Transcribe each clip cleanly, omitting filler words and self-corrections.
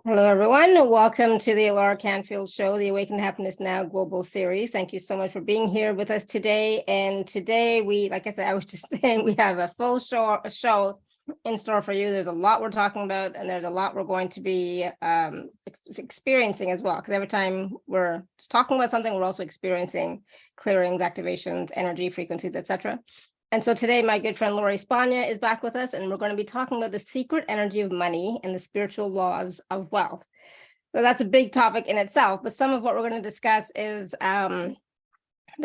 Hello, everyone. Welcome to the alaracanfieldshow, the Awaken to Happiness Now global series. Thank you so much for being here with us today. And today like I said, I was just saying, we have a full show in store for you. There's a lot we're talking about, and there's a lot we're going to be experiencing as well. Because every time we're talking about something, we're also experiencing clearings, activations, energy, frequencies, etc. And so today, my good friend Lori Spagna is back with us, and we're going to be talking about the secret energy of money and the spiritual laws of wealth. So that's a big topic in itself, but some of what we're going to discuss is the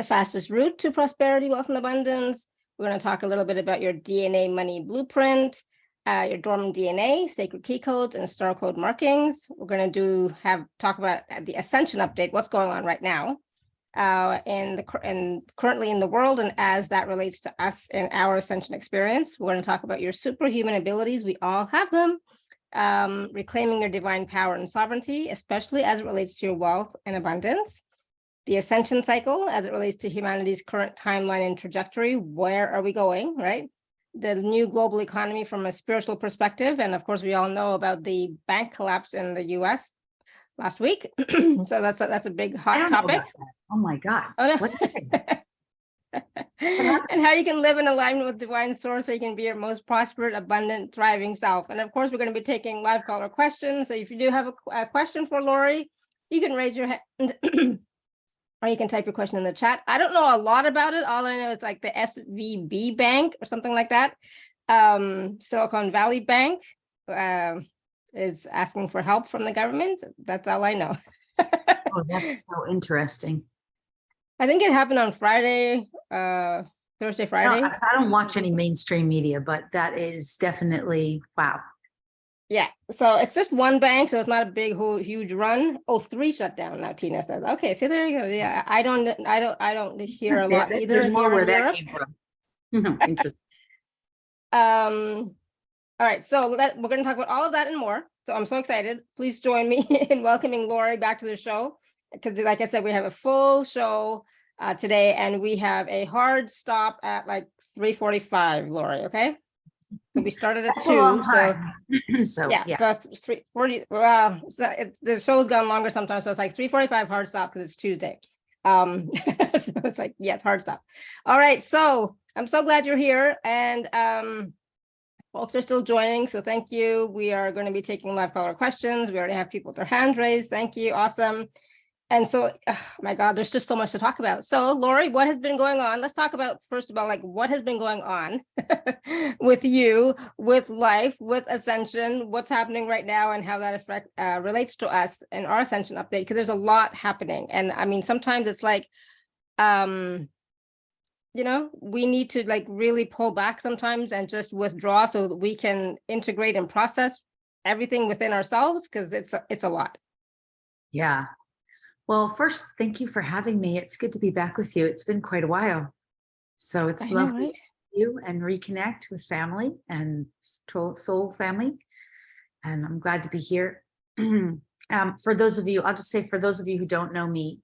fastest route to prosperity, wealth, and abundance. We're going to talk a little bit about your DNA money blueprint, your dormant DNA, sacred key codes, and star code markings. We're going to talk about the Ascension update, what's going on right now. And currently in the world, and as that relates to us in our ascension experience. We're going to talk about your superhuman abilities. We all have them. Reclaiming your divine power and sovereignty, especially as it relates to your wealth and abundance. The ascension cycle, as it relates to humanity's current timeline and trajectory. Where are we going, right? The new global economy from a spiritual perspective. And of course, we all know about the bank collapse in the US last week. So that's a big hot topic. Oh my God. Oh, no. And how you can live in alignment with divine source so you can be your most prosperous, abundant, thriving self. And of course, we're going to be taking live caller questions. So if you do have a question for Lori, you can raise your hand or you can type your question in the chat. I don't know a lot about it. All I know is like the SVB Bank or something like that. Silicon Valley Bank is asking for help from the government. That's all I know. Oh, that's so interesting. I think it happened on Friday, Thursday, Friday. I don't watch any mainstream media, but that is definitely, wow. Yeah, so it's just one bank, so it's not a big, huge run. Oh, 3 shut down now, Tina says. Okay, so there you go. Yeah, I don't hear a lot either. There's more where that came from. Interesting. All right, so we're going to talk about all of that and more. So I'm so excited. Please join me in welcoming Lori back to the show. Because like I said, we have a full show today, and we have a hard stop at like 3:45, Lori, okay? So we started at 2. So yeah, so it's 3:40. Well, the show's gone longer sometimes, so it's like 3:45 hard stop because it's Tuesday. So it's like, yeah, it's hard stop. All right, so I'm so glad you're here, and folks are still joining, so thank you. We are going to be taking live caller questions. We already have people with their hands raised. Thank you, awesome. And so, oh my God, there's just so much to talk about. So, Lori, what has been going on? Let's talk about, first of all, like what has been going on with you, with life, with Ascension, what's happening right now, and how that relates to us and our Ascension update, because there's a lot happening. And I mean, sometimes it's like, you know, we need to like really pull back sometimes and just withdraw so that we can integrate and process everything within ourselves, because it's a lot. Yeah. Well, first, thank you for having me. It's good to be back with you. It's been quite a while. So it's lovely to see you and reconnect with family and soul family. And I'm glad to be here. For those of you, I'll just say, for those of you who don't know me,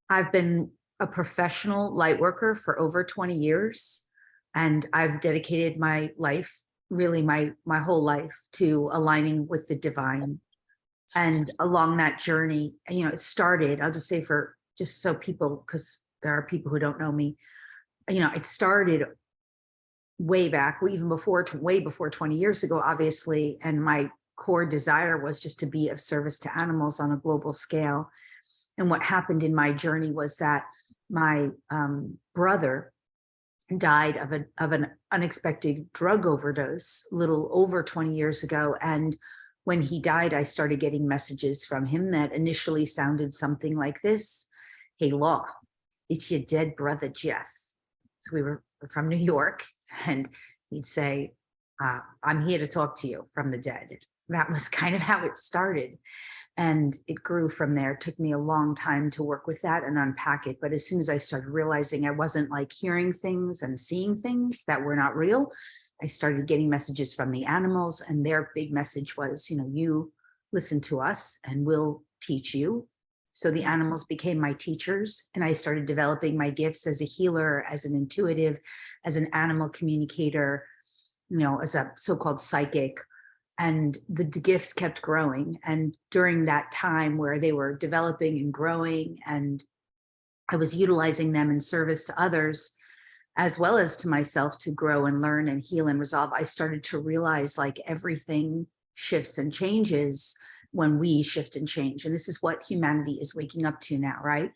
I've been a professional light worker for over 20 years. And I've dedicated my life, really my whole life, to aligning with the divine. And along that journey, you know, it started, I'll just say, for just so people, because there are people who don't know me, you know, it started way back, way before 20 years ago, obviously. And my core desire was just to be of service to animals on a global scale. And what happened in my journey was that my brother died of an unexpected drug overdose a little over 20 years ago. And when he died, I started getting messages from him that initially sounded something like this. Hey, Law, it's your dead brother, Jeff. So we were from New York, and he'd say, I'm here to talk to you from the dead. That was kind of how it started. And it grew from there. It took me a long time to work with that and unpack it. But as soon as I started realizing I wasn't like hearing things and seeing things that were not real, I started getting messages from the animals, and their big message was, you know, you listen to us and we'll teach you. So the animals became my teachers, and I started developing my gifts as a healer, as an intuitive, as an animal communicator, you know, as a so-called psychic. and the gifts kept growing. And during that time where they were developing and growing, and I was utilizing them in service to others, as well as to myself, to grow and learn and heal and resolve, I started to realize like everything shifts and changes when we shift and change. And this is what humanity is waking up to now, right?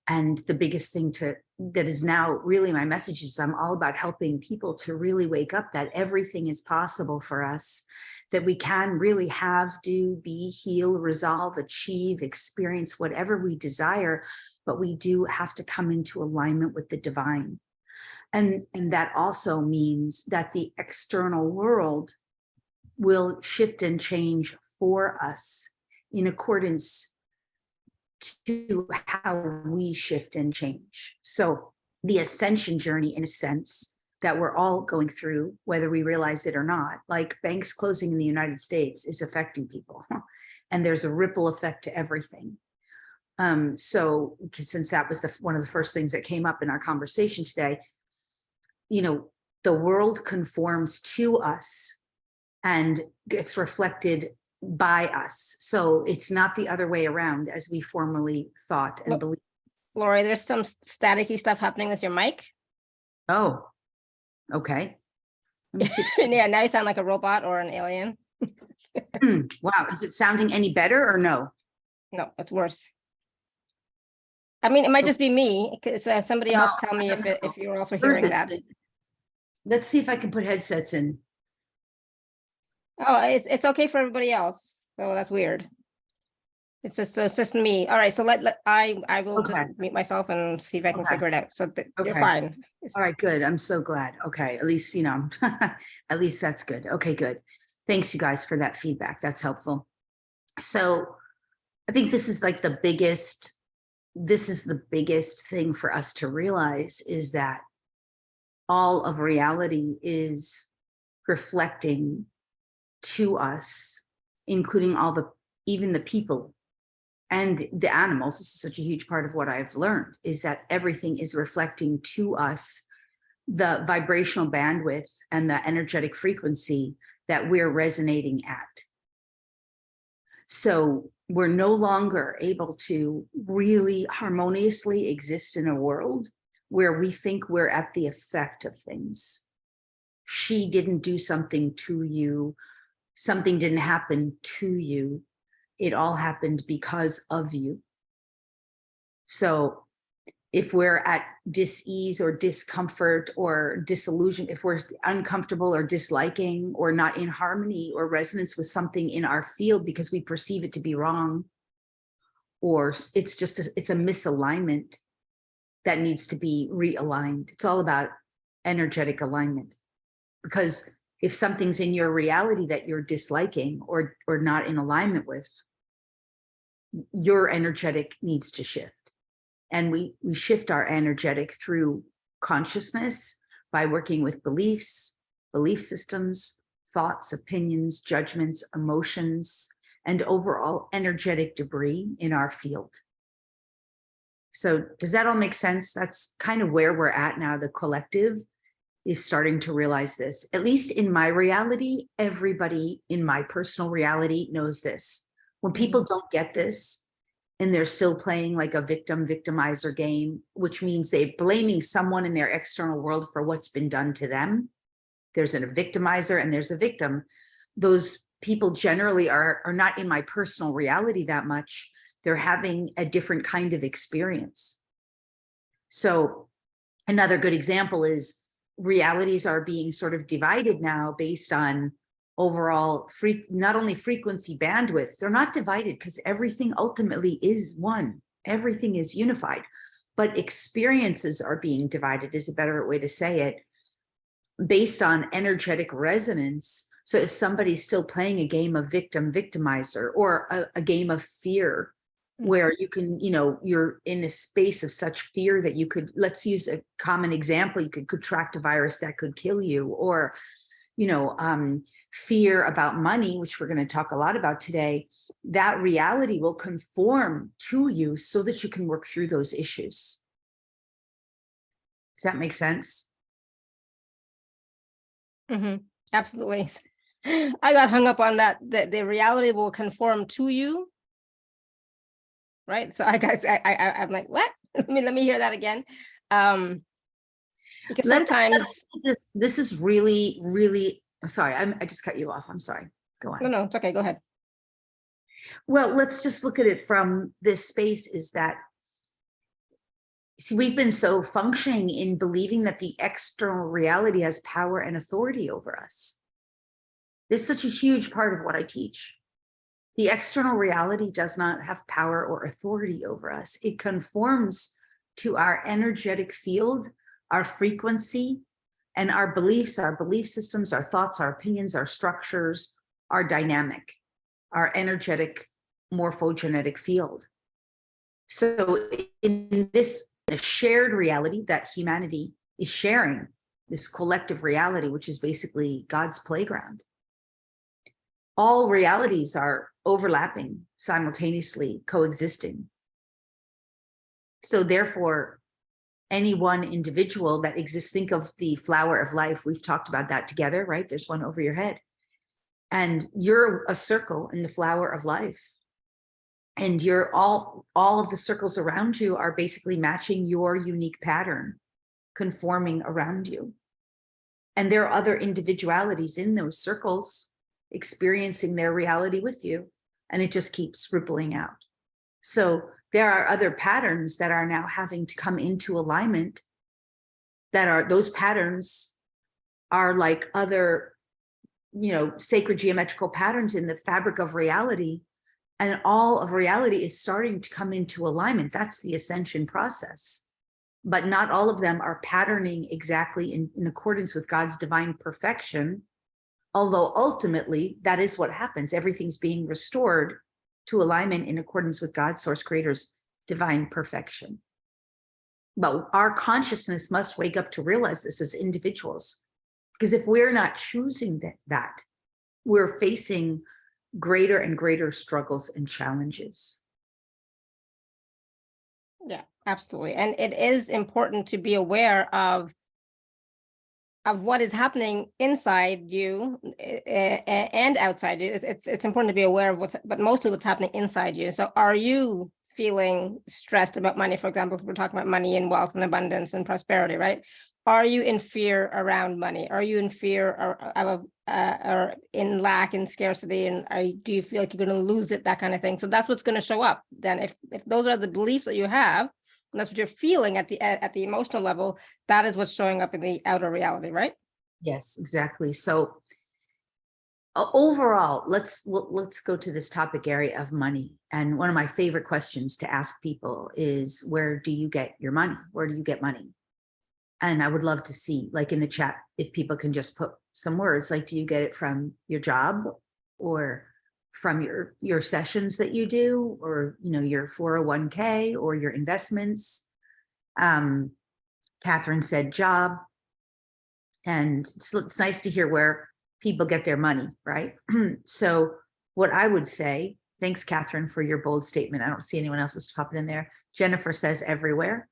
And the biggest thing that is now really my message is I'm all about helping people to really wake up that everything is possible for us, that we can really have, do, be, heal, resolve, achieve, experience whatever we desire, but we do have to come into alignment with the divine. And that also means that the external world will shift and change for us in accordance to how we shift and change. So the ascension journey, in a sense, that we're all going through, whether we realize it or not, like banks closing in the United States is affecting people. And there's a ripple effect to everything. So since that was one of the first things that came up in our conversation today, you know, the world conforms to us and gets reflected by us. So it's not the other way around as we formerly thought and believed. Lori, there's some staticky stuff happening with your mic. Oh, okay. Let me see. Yeah, now you sound like a robot or an alien. Wow. Is it sounding any better or no? No, it's worse. I mean, it might just be me, because somebody else tell me if you're also hearing that. Let's see if I can put headsets in. Oh, it's okay for everybody else. So that's weird. It's just me. All right, so I will just mute myself and see if I can figure it out. So you're fine. All right, good. I'm so glad. Okay, at least, you know, at least that's good. Okay, good. Thanks, you guys, for that feedback. That's helpful. So I think this is like the biggest thing for us to realize, is that all of reality is reflecting to us, including even the people and the animals. This is such a huge part of what I've learned, is that everything is reflecting to us the vibrational bandwidth and the energetic frequency that we're resonating at. So we're no longer able to really harmoniously exist in a world where we think we're at the effect of things. She didn't do something to you. Something didn't happen to you. It all happened because of you. So if we're at dis-ease or discomfort or disillusion, if we're uncomfortable or disliking or not in harmony or resonance with something in our field because we perceive it to be wrong, or it's a misalignment that needs to be realigned. It's all about energetic alignment. Because if something's in your reality that you're disliking or not in alignment with, your energetic needs to shift. And we shift our energetic through consciousness by working with beliefs, belief systems, thoughts, opinions, judgments, emotions, and overall energetic debris in our field. So does that all make sense? That's kind of where we're at now. The collective is starting to realize this. At least in my reality, everybody in my personal reality knows this. When people don't get this, and they're still playing like a victimizer game, which means they're blaming someone in their external world for what's been done to them. There's a victimizer and there's a victim. Those people generally are not in my personal reality that much. They're having a different kind of experience. So another good example is realities are being sort of divided now based on overall not only frequency bandwidth, they're not divided because everything ultimately is one. Everything is unified, but experiences are being divided, is a better way to say it, based on energetic resonance. So if somebody's still playing a game of victimizer, or a game of fear, where you can, you're in a space of such fear that you could, let's use a common example, you could contract a virus that could kill you, or fear about money, which we're going to talk a lot about today. That reality will conform to you so that you can work through those issues. Does that make sense? Absolutely. I got hung up on that the reality will conform to you, right? So I'm like, what? Let me hear that again. Because sometimes this is really, really sorry. I just cut you off. I'm sorry. Go on. no, it's okay. Go ahead. Well, let's just look at it from this space, is that, see, we've been so functioning in believing that the external reality has power and authority over us. This is such a huge part of what I teach. The external reality does not have power or authority over us. It conforms to our energetic field, our frequency, and our beliefs, our belief systems, our thoughts, our opinions, our structures, our dynamic, our energetic morphogenetic field. So in this shared reality that humanity is sharing, this collective reality, which is basically God's playground, all realities are overlapping, simultaneously coexisting. So therefore, any one individual that exists, think of the flower of life. We've talked about that together, right? There's one over your head. And you're a circle in the flower of life. And you're all of the circles around you are basically matching your unique pattern, conforming around you. And there are other individualities in those circles experiencing their reality with you, and it just keeps rippling out. So there are other patterns that are now having to come into alignment, that are, those patterns are like other, sacred geometrical patterns in the fabric of reality, and all of reality is starting to come into alignment. That's the ascension process. But not all of them are patterning exactly in accordance with God's divine perfection. Although ultimately, that is what happens. Everything's being restored to alignment in accordance with God's source creator's divine perfection. But our consciousness must wake up to realize this as individuals. Because if we're not choosing that, we're facing greater and greater struggles and challenges. Yeah, absolutely. And it is important to be aware of what is happening inside you and outside you. It's important to be aware of but mostly what's happening inside you. So are you feeling stressed about money? For example, we're talking about money and wealth and abundance and prosperity, right? Are you in fear around money? Are you in fear or in lack and scarcity? And do you feel like you're going to lose it, that kind of thing? So that's what's going to show up. Then if those are the beliefs that you have, and that's what you're feeling at the emotional level, that is what's showing up in the outer reality, right? Yes, exactly. So overall, let's go to this topic area of money. And one of my favorite questions to ask people is, where do you get your money? Where do you get money? And I would love to see, like in the chat, if people can just put some words, like, do you get it from your job, or from your sessions that you do, or your 401k, or your investments? Catherine said job. And it's nice to hear where people get their money, right? So what I would say, thanks, Catherine, for your bold statement. I don't see anyone else's popping in there. Jennifer says everywhere.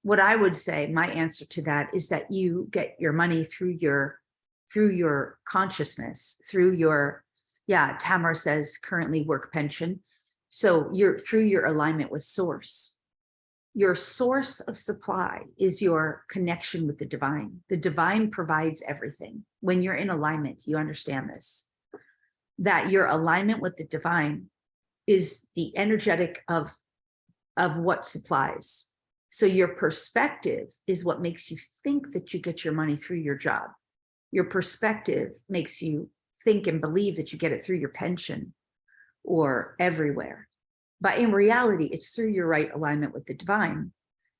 What I would say, my answer to that is that you get your money through your consciousness, through your, Tamara says currently work pension. So through your alignment with source. Your source of supply is your connection with the divine. The divine provides everything. When you're in alignment, you understand this, that your alignment with the divine is the energetic of what supplies. So your perspective is what makes you think that you get your money through your job. Your perspective makes you think and believe that you get it through your pension or everywhere. But in reality, it's through your right alignment with the divine.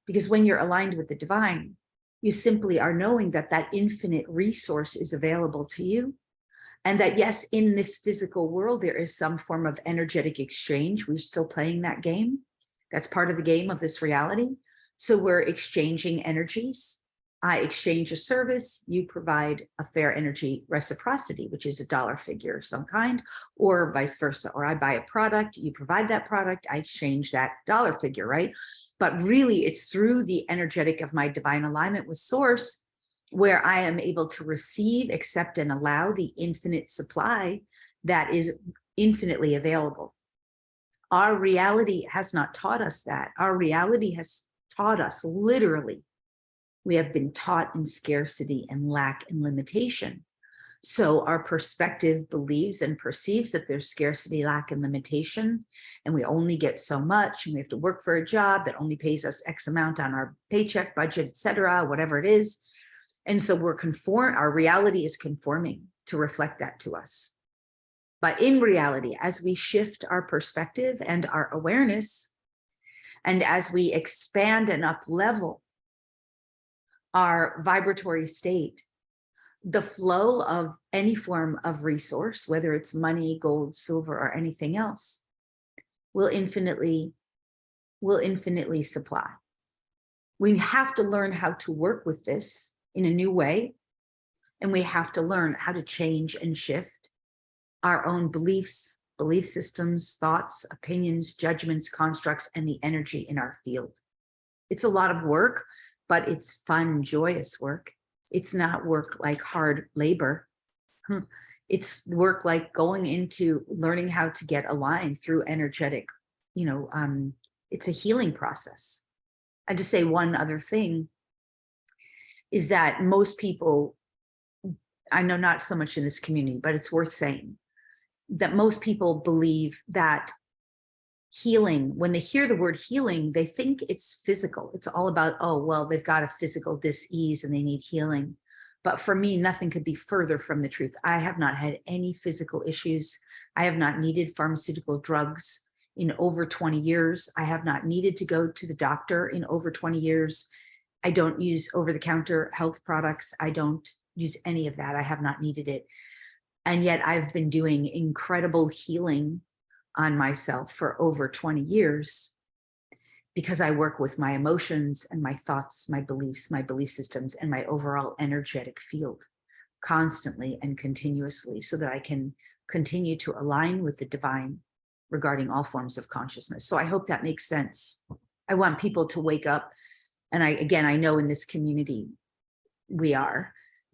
Because when you're aligned with the divine, you simply are knowing that that infinite resource is available to you. And that, yes, in this physical world, there is some form of energetic exchange. We're still playing that game. That's part of the game of this reality. So we're exchanging energies. I exchange a service, you provide a fair energy reciprocity, which is a dollar figure of some kind, or vice versa. Or I buy a product, you provide that product, I exchange that dollar figure, right? But really, it's through the energetic of my divine alignment with source where I am able to receive, accept, and allow the infinite supply that is infinitely available. Our reality has not taught us that. Our reality has taught us, literally, we have been taught in scarcity and lack and limitation. So our perspective believes and perceives that there's scarcity, lack, and limitation, and we only get so much, and we have to work for a job that only pays us X amount on our paycheck, budget, etc., whatever it is. And so our reality is conforming to reflect that to us. But in reality, as we shift our perspective and our awareness, and as we expand and up-level our vibratory state, the flow of any form of resource, whether it's money, gold, silver, or anything else, will infinitely supply. We have to learn how to work with this in a new way, and we have to learn how to change and shift our own beliefs, belief systems, thoughts, opinions, judgments, constructs, and the energy in our field. It's a lot of work, but it's fun, joyous work. It's not work like hard labor. It's work like going into learning how to get aligned through energetic, it's a healing process. And to say one other thing is that most people, I know not so much in this community, but it's worth saying, that most people believe that healing, when they hear the word healing, they think it's physical. It's all about, oh, well, they've got a physical dis-ease and they need healing. But for me, nothing could be further from the truth. I have not had any physical issues. I have not needed pharmaceutical drugs in over 20 years. I have not needed to go to the doctor in over 20 years. I don't use over-the-counter health products. I don't use any of that. I have not needed it. And yet I've been doing incredible healing on myself for over 20 years because I work with my emotions and my thoughts, my beliefs, my belief systems, and my overall energetic field constantly and continuously so that I can continue to align with the divine regarding all forms of consciousness. So I hope that makes sense. I want people to wake up. And I know in this community,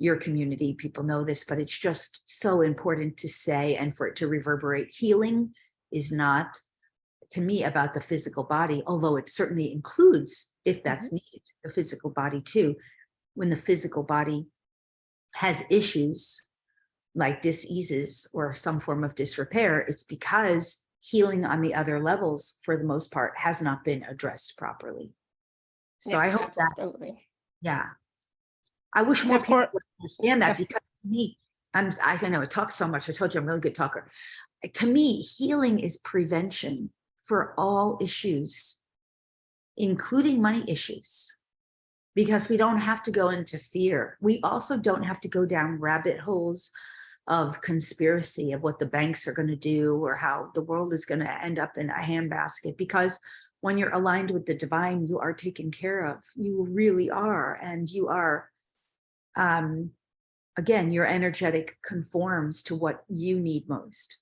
your community, people know this, but it's just so important to say and for it to reverberate. Healing is not, to me, about the physical body, although it certainly includes, if that's needed, the physical body too. When the physical body has issues like diseases or some form of disrepair, it's because healing on the other levels, for the most part, has not been addressed properly. So I hope absolutely. I wish more people would understand that, because to me, I know I talk so much. I told you I'm a really good talker. To me, healing is prevention for all issues, including money issues, because we don't have to go into fear. We also don't have to go down rabbit holes of conspiracy of what the banks are going to do or how the world is going to end up in a handbasket, because when you're aligned with the divine, you are taken care of. You really are. And you are, again, your energetic conforms to what you need most.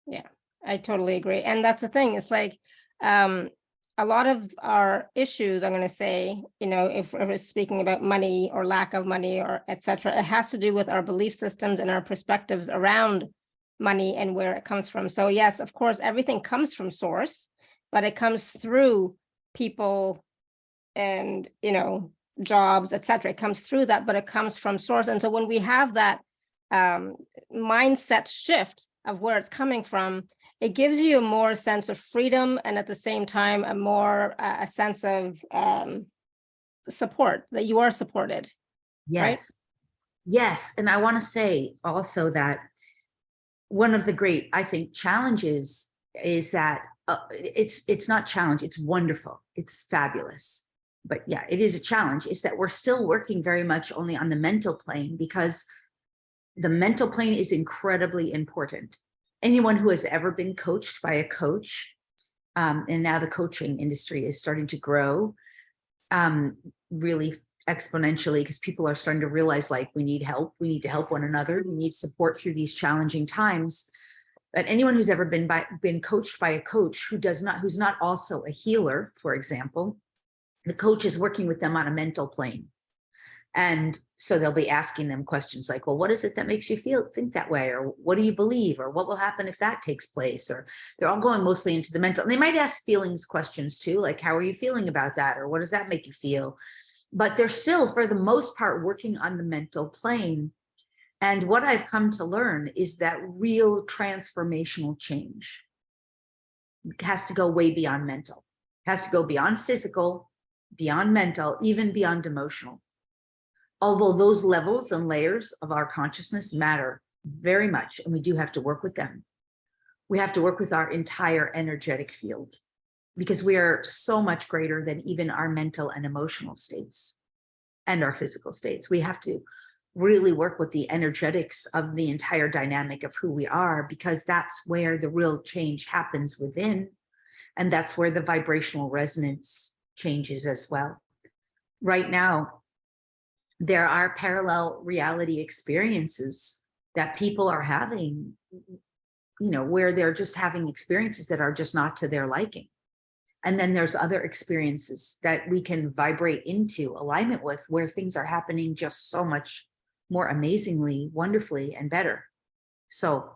Yeah, I totally agree. And that's the thing. It's like a lot of our issues, I'm going to say, if we're speaking about money or lack of money or etc., it has to do with our belief systems and our perspectives around money and where it comes from. So yes, of course, everything comes from source, but it comes through people and, jobs, etc. It comes through that, but it comes from source. And so when we have that mindset shift of where it's coming from, it gives you a more sense of freedom, and at the same time, a sense of support, that you are supported. Yes. Right? Yes. And I want to say also that one of the great, I think, challenges is that it's not challenge, it's wonderful, it's fabulous. But yeah, it is a challenge, is that we're still working very much only on the mental plane, because the mental plane is incredibly important. Anyone who has ever been coached by a coach, and now the coaching industry is starting to grow really exponentially, because people are starting to realize, like, we need help, we need to help one another, we need support through these challenging times. But anyone who's ever been coached by a coach who's not also a healer, for example, the coach is working with them on a mental plane. And so they'll be asking them questions like, well, what is it that makes you think that way? Or what do you believe? Or what will happen if that takes place? Or they're all going mostly into the mental. And they might ask feelings questions too, like, how are you feeling about that? Or what does that make you feel? But they're still, for the most part, working on the mental plane. And what I've come to learn is that real transformational change has to go way beyond mental. It has to go beyond physical, beyond mental, even beyond emotional. Although those levels and layers of our consciousness matter very much, and we do have to work with them. We have to work with our entire energetic field, because we are so much greater than even our mental and emotional states and our physical states. We have to really work with the energetics of the entire dynamic of who we are, because that's where the real change happens within. And that's where the vibrational resonance changes as well. Right now, there are parallel reality experiences that people are having, where they're just having experiences that are just not to their liking. And then there's other experiences that we can vibrate into alignment with, where things are happening just so much more amazingly, wonderfully, and better. So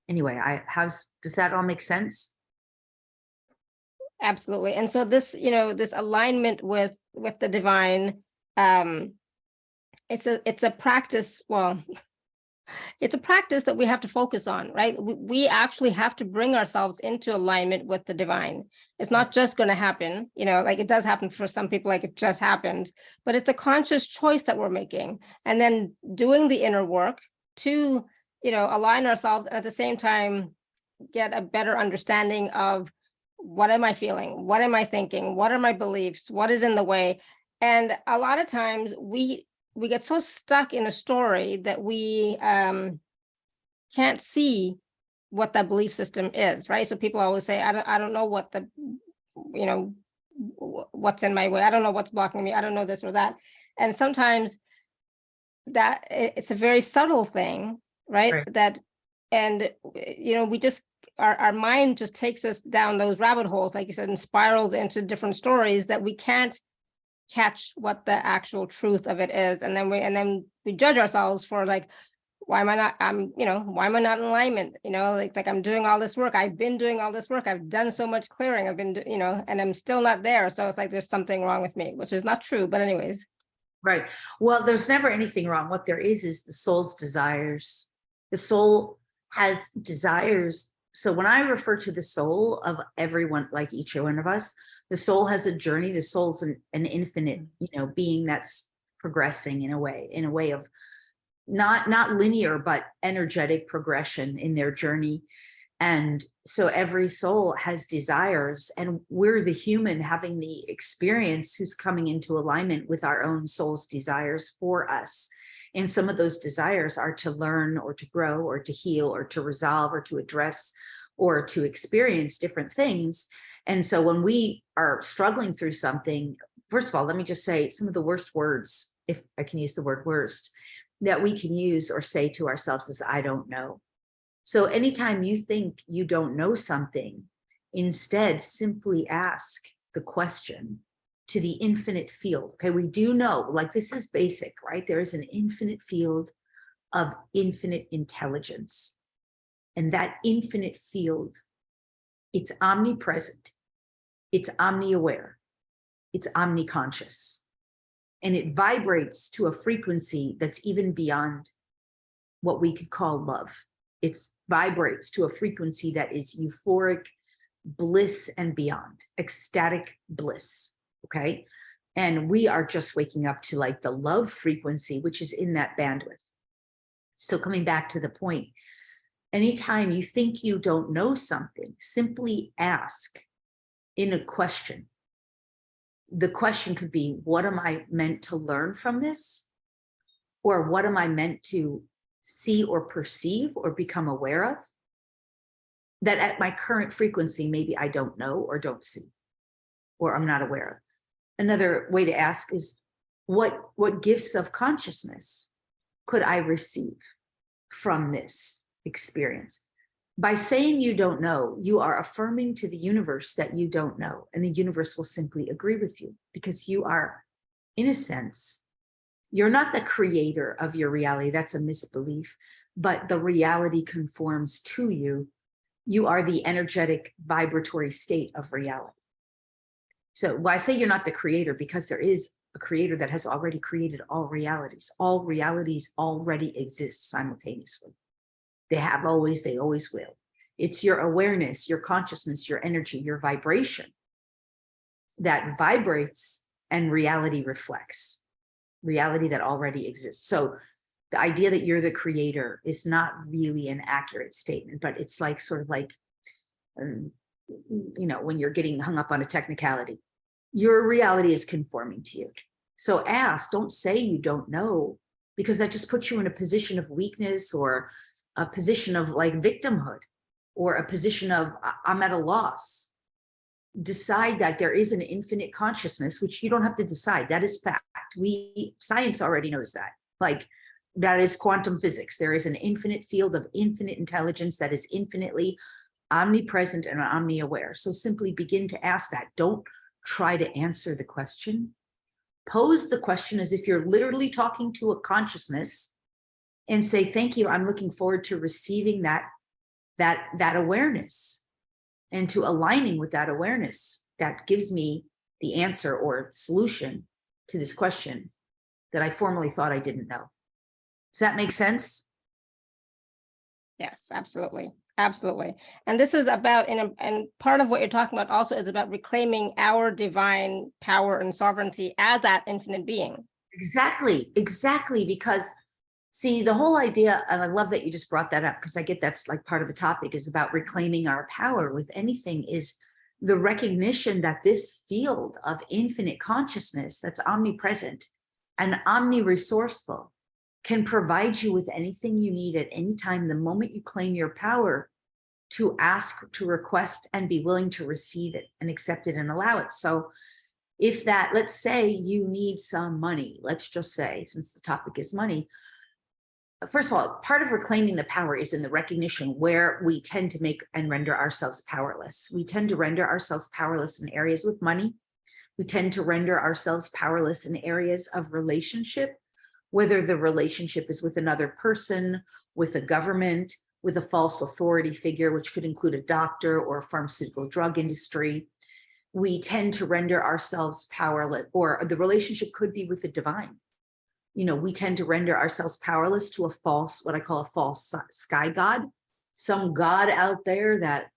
anyway, does that all make sense? Absolutely. And so this, this alignment with the divine, it's a practice. Well, it's a practice that we have to focus on, right? We actually have to bring ourselves into alignment with the divine. It's not just going to happen, like it does happen for some people, like it just happened, but it's a conscious choice that we're making, and then doing the inner work to, align ourselves, and at the same time, get a better understanding of what am I feeling? What am I thinking? What are my beliefs? What is in the way? And a lot of times we get so stuck in a story that we can't see what that belief system is, right? So people always say, I don't know what what's in my way. I don't know what's blocking me. I don't know this or that. And sometimes that it's a very subtle thing, right? And we just, our mind just takes us down those rabbit holes, like you said, and spirals into different stories that we can't catch what the actual truth of it is. And then we judge ourselves for, like, why am I not, why am I not in alignment? Like I'm doing all this work. I've been doing all this work. I've done so much clearing. I've been, and I'm still not there. So it's like, there's something wrong with me, which is not true, but anyways. Right. Well, there's never anything wrong. What there is the soul's desires. The soul has desires. So when I refer to the soul of everyone, like each one of us, the soul has a journey. The soul's an infinite, being that's progressing in a way of not linear, but energetic progression in their journey. And so every soul has desires, and we're the human having the experience who's coming into alignment with our own soul's desires for us. And some of those desires are to learn or to grow or to heal or to resolve or to address or to experience different things. And so when we are struggling through something, first of all, let me just say some of the worst words, if I can use the word worst, that we can use or say to ourselves is, I don't know. So anytime you think you don't know something, instead simply ask the question to the infinite field. Okay, we do know, like, this is basic, right? There is an infinite field of infinite intelligence. And that infinite field, it's omnipresent, it's omni-aware, it's omniconscious. And it vibrates to a frequency that's even beyond what we could call love. It vibrates to a frequency that is euphoric bliss and beyond, ecstatic bliss, okay? And we are just waking up to, like, the love frequency, which is in that bandwidth. So coming back to the point, anytime you think you don't know something, simply ask in a question. The question could be, what am I meant to learn from this? Or what am I meant to see or perceive or become aware of that at my current frequency, maybe I don't know or don't see, or I'm not aware of? Another way to ask is, what gifts of consciousness could I receive from this experience? By saying you don't know, you are affirming to the universe that you don't know, and the universe will simply agree with you, because you are, in a sense, You're not the creator of your reality. That's a misbelief, but the reality conforms to you. You are the energetic vibratory state of reality. So why I say you're not the creator, because there is a creator that has already created all realities. All realities already exist simultaneously. They have always, they always will. It's your awareness, your consciousness, your energy, your vibration that vibrates and reality reflects. Reality that already exists. So the idea that you're the creator is not really an accurate statement, but it's like sort of like, you know, when you're getting hung up on a technicality, your reality is conforming to you. So ask, don't say you don't know, because that just puts you in a position of weakness, or a position of like victimhood, or a position of I'm at a loss. Decide that there is an infinite consciousness, which you don't have to decide. That is fact. Science already knows that. Like, that is quantum physics. There is an infinite field of infinite intelligence that is infinitely omnipresent and omni-aware. So simply begin to ask that. Don't try to answer the question. Pose the question as if you're literally talking to a consciousness, and say, thank you. I'm looking forward to receiving that awareness, and to aligning with that awareness that gives me the answer or solution to this question that I formerly thought I didn't know. Does that make sense? Yes, absolutely. Absolutely. And this is about, and part of what you're talking about also is about reclaiming our divine power and sovereignty as that infinite being. Exactly. Because see, the whole idea, and I love that you just brought that up, because I get that's like part of the topic, is about reclaiming our power with anything, is the recognition that this field of infinite consciousness that's omnipresent and omni-resourceful can provide you with anything you need at any time, the moment you claim your power to ask, to request, and be willing to receive it and accept it and allow it. So if that, let's say you need some money, let's just say, since the topic is money, first of all, part of reclaiming the power is in the recognition where we tend to make and render ourselves powerless. We tend to render ourselves powerless in areas with money. We tend to render ourselves powerless in areas of relationship, whether the relationship is with another person, with a government, with a false authority figure, which could include a doctor or a pharmaceutical drug industry. We tend to render ourselves powerless, or the relationship could be with the divine. You know, we tend to render ourselves powerless to a false, what I call a false sky god, some god out there that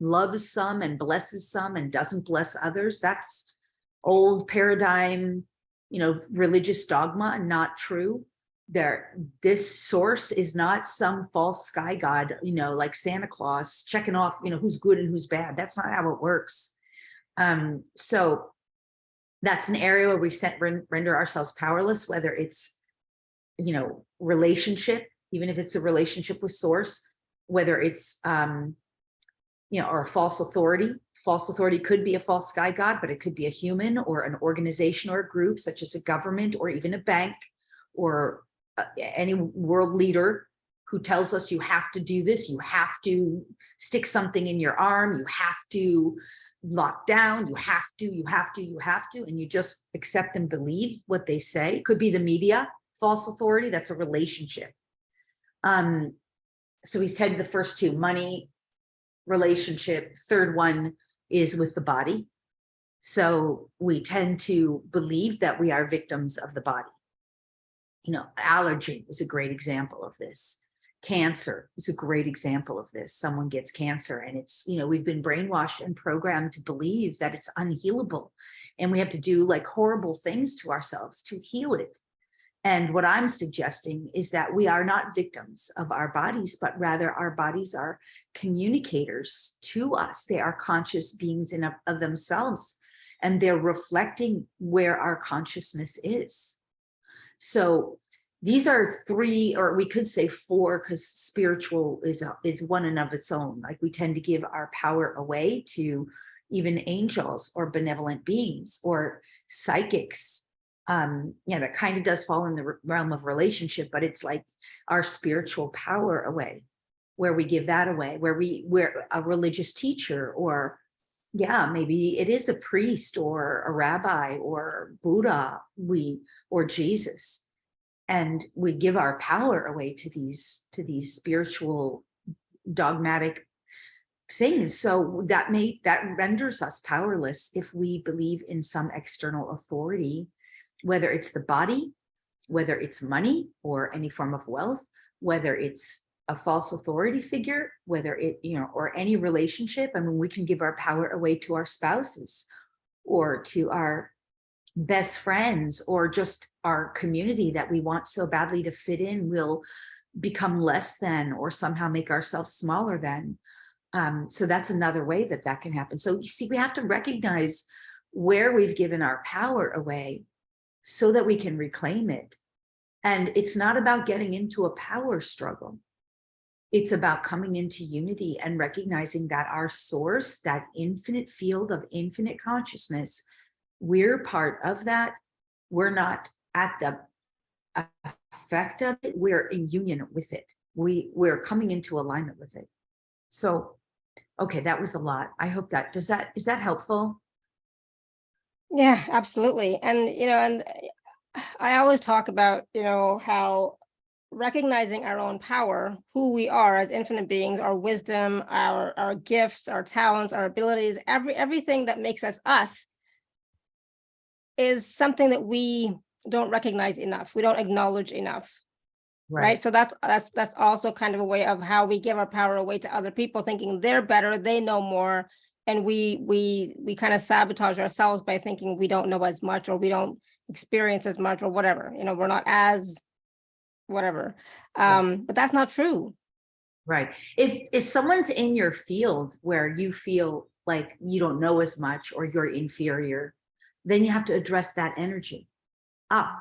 loves some and blesses some and doesn't bless others. That's old paradigm, you know, religious dogma, not true. This source is not some false sky god, you know, like Santa Claus checking off, you know, who's good and who's bad. That's not how it works. So that's an area where we render ourselves powerless, whether it's, you know, relationship, even if it's a relationship with source, whether it's, you know, or a false authority. False authority could be a false sky god, but it could be a human or an organization or a group, such as a government or even a bank, or any world leader who tells us you have to do this, you have to stick something in your arm, you have to lock down, you have to, and you just accept and believe what they say. It could be the media, false authority, that's a relationship. So we said the first two, money, relationship. Third one is with the body. So we tend to believe that we are victims of the body. You know, allergy is a great example of this. Cancer is a great example of this. Someone gets cancer and it's, you know, we've been brainwashed and programmed to believe that it's unhealable and we have to do like horrible things to ourselves to heal it. And what I'm suggesting is that we are not victims of our bodies, but rather our bodies are communicators to us. They are conscious beings of themselves, and they're reflecting where our consciousness is. So these are three, or we could say four, because spiritual is one and of its own. Like we tend to give our power away to even angels or benevolent beings or psychics. Yeah, that kind of does fall in the realm of relationship, but it's like our spiritual power away, where we give that away, where a religious teacher, or yeah, maybe it is a priest or a rabbi or Buddha, or Jesus. and we give our power away to these spiritual dogmatic things. So that renders us powerless if we believe in some external authority, whether it's the body, whether it's money or any form of wealth, whether it's a false authority figure, whether it, or any relationship. I mean, we can give our power away to our spouses or to our best friends or just our community that we want so badly to fit in. We'll become less than or somehow make ourselves smaller than. So that's another way that can happen. So you see, we have to recognize where we've given our power away so that we can reclaim it. And it's not about getting into a power struggle. It's about coming into unity and recognizing that our source, that infinite field of infinite consciousness, we're part of that. We're not at the effect of it. We're in union with it. We're coming into alignment with it. So, okay, that was a lot. I hope is that helpful? Yeah, absolutely. And I always talk about, how recognizing our own power, who we are as infinite beings, our wisdom, our gifts, our talents, our abilities, everything that makes us us is something that we don't recognize enough. We don't acknowledge enough. Right. So that's also kind of a way of how we give our power away to other people, thinking they're better, they know more. And we kind of sabotage ourselves by thinking we don't know as much, or we don't experience as much, or whatever, we're not as whatever. But that's not true. Right. If someone's in your field where you feel like you don't know as much or you're inferior, then you have to address that energy.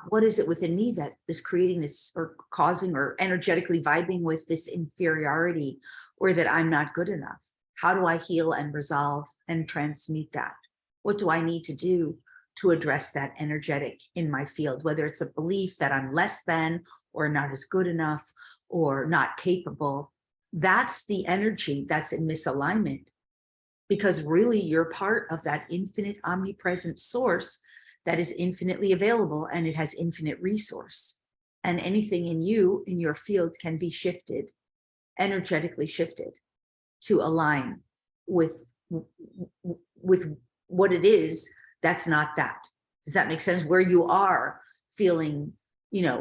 What is it within me that is creating this or causing or energetically vibing with this inferiority, or that I'm not good enough? How do I heal and resolve and transmute that? What do I need to do to address that energetic in my field, whether it's a belief that I'm less than or not as good enough or not capable? That's the energy that's in misalignment, because really you're part of that infinite omnipresent source that is infinitely available, and it has infinite resource. And anything in your field can be shifted, energetically shifted, to align with what it is that's not that. Does that make sense? Where you are feeling,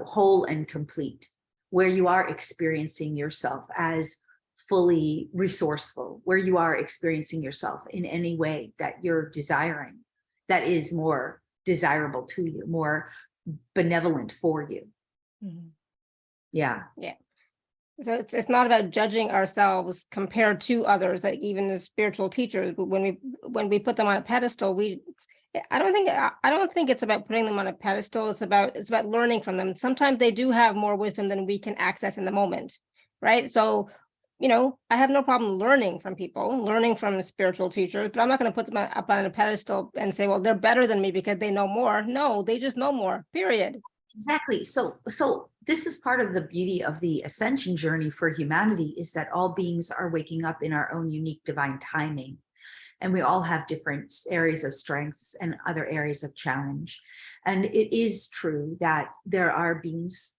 whole and complete, where you are experiencing yourself as fully resourceful, where you are experiencing yourself in any way that you're desiring, that is more desirable to you, more benevolent for you. Mm-hmm. Yeah. So it's not about judging ourselves compared to others, like even as spiritual teachers. But when we put them on a pedestal, I don't think it's about putting them on a pedestal. It's about learning from them. Sometimes they do have more wisdom than we can access in the moment, right? So, I have no problem learning from people, learning from spiritual teachers, but I'm not going to put them up on a pedestal and say, well, they're better than me because they know more. No, they just know more, period. Exactly. So this is part of the beauty of the ascension journey for humanity, is that all beings are waking up in our own unique divine timing. And we all have different areas of strengths and other areas of challenge. And it is true that there are beings,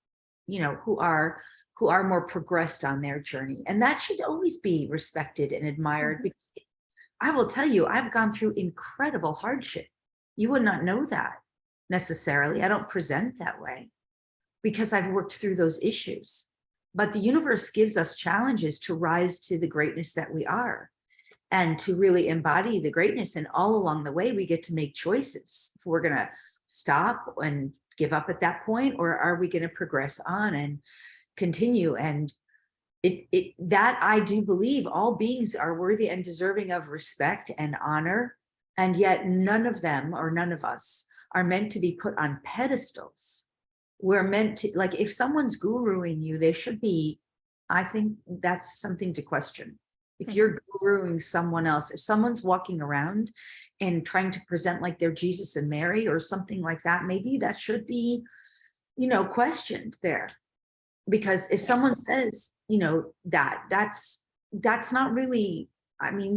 who are more progressed on their journey. And that should always be respected and admired. Mm-hmm. Because I will tell you, I've gone through incredible hardship. You would not know that necessarily. I don't present that way because I've worked through those issues. But the universe gives us challenges to rise to the greatness that we are, and to really embody the greatness. And all along the way, we get to make choices. If we're going to stop and give up at that point, or are we going to progress on and continue? And that I do believe all beings are worthy and deserving of respect and honor. And yet none of them, or none of us, are meant to be put on pedestals. We're meant to, like, if someone's guruing you, they should be, I think that's something to question. If you're guruing someone else, if someone's walking around and trying to present like they're Jesus and Mary or something like that, maybe that should be, questioned there. Because if someone says, that's not really I mean,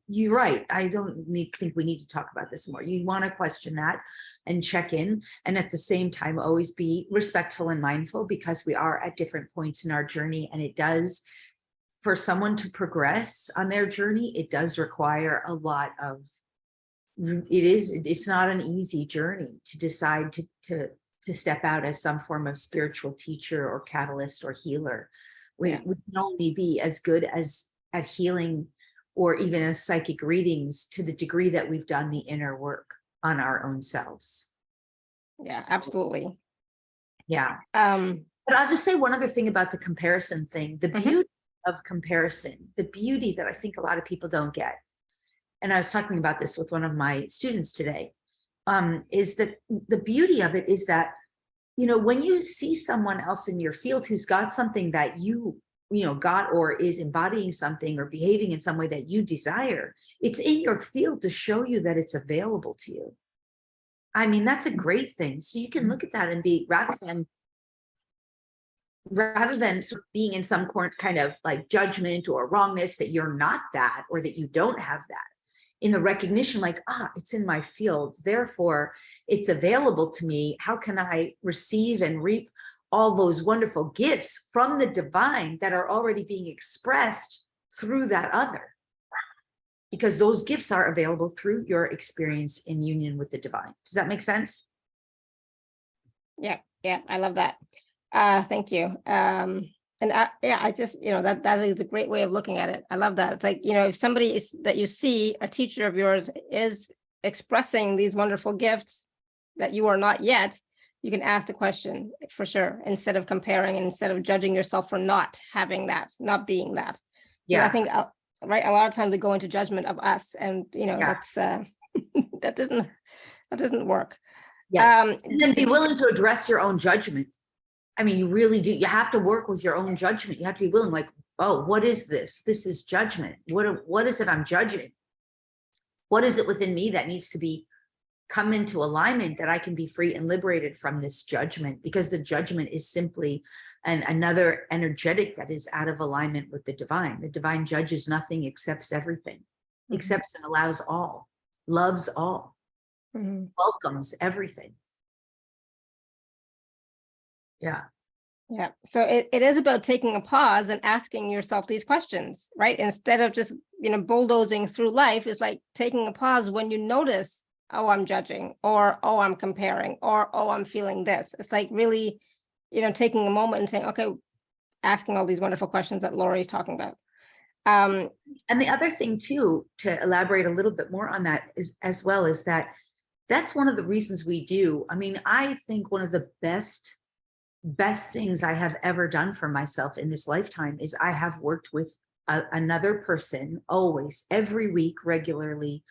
you're right. I don't think we need to talk about this more. You want to question that and check in. And at the same time, always be respectful and mindful, because we are at different points in our journey. And it does, for someone to progress on their journey, it does require a lot of, it's not an easy journey to decide to step out as some form of spiritual teacher or catalyst or healer. We can only be as good as at healing or even as psychic readings to the degree that we've done the inner work on our own selves. Yeah, so, absolutely. Yeah. But I'll just say one other thing about the comparison thing, the beauty of comparison, the beauty that I think a lot of people don't get. And I was talking about this with one of my students today, is that the beauty of it is that, you know, when you see someone else in your field who's got something that you got, or is embodying something or behaving in some way that you desire, it's in your field to show you that it's available to you. I mean, that's a great thing. So you can look at that and be, rather than sort of being in some kind of like judgment or wrongness that you're not that, or that you don't have that, in the recognition, like, it's in my field, therefore it's available to me. How can I receive and reap all those wonderful gifts from the divine that are already being expressed through that other? Because those gifts are available through your experience in union with the divine. Does that make sense? Yeah, I love that. Thank you. And I just, that is a great way of looking at it. I love that. It's like, if somebody is that you see, a teacher of yours, is expressing these wonderful gifts that you are not yet, you can ask the question for sure, instead of comparing and instead of judging yourself for not having that, not being that. Yeah. I think, right, a lot of times we go into judgment of us, and, that's, that doesn't work. Yes. And then be willing to address your own judgment. I mean, you really do. You have to work with your own judgment. You have to be willing, like, oh, what is this? This is judgment. What is it I'm judging? What is it within me that needs to come into alignment, that I can be free and liberated from this judgment? Because the judgment is simply another energetic that is out of alignment with the divine. The divine judges nothing, accepts everything, accepts and allows all, loves all, welcomes everything. Yeah. Yeah. So it is about taking a pause and asking yourself these questions, right? Instead of just, bulldozing through life, it's like taking a pause when you notice, oh, I'm judging, or, oh, I'm comparing, or, oh, I'm feeling this. It's like really, taking a moment and saying, okay, asking all these wonderful questions that Lori is talking about. And the other thing too, to elaborate a little bit more on that is that that's one of the reasons we do. I mean, I think one of the best things I have ever done for myself in this lifetime is I have worked with another person, always, every week, regularly,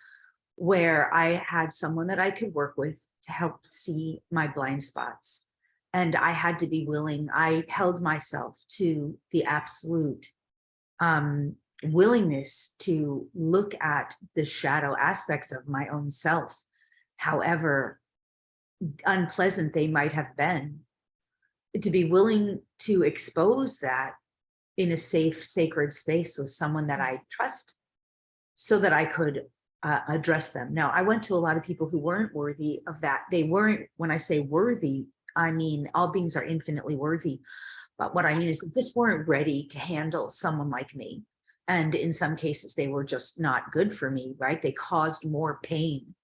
where I had someone that I could work with to help see my blind spots. And I had to be willing. I held myself to the absolute willingness to look at the shadow aspects of my own self, however unpleasant they might have been, to be willing to expose that in a safe, sacred space with someone that I trust, so that I could address them. Now, I went to a lot of people who weren't worthy of that. They weren't, when I say worthy, I mean, all beings are infinitely worthy. But what I mean is they just weren't ready to handle someone like me. And in some cases, they were just not good for me, right? They caused more pain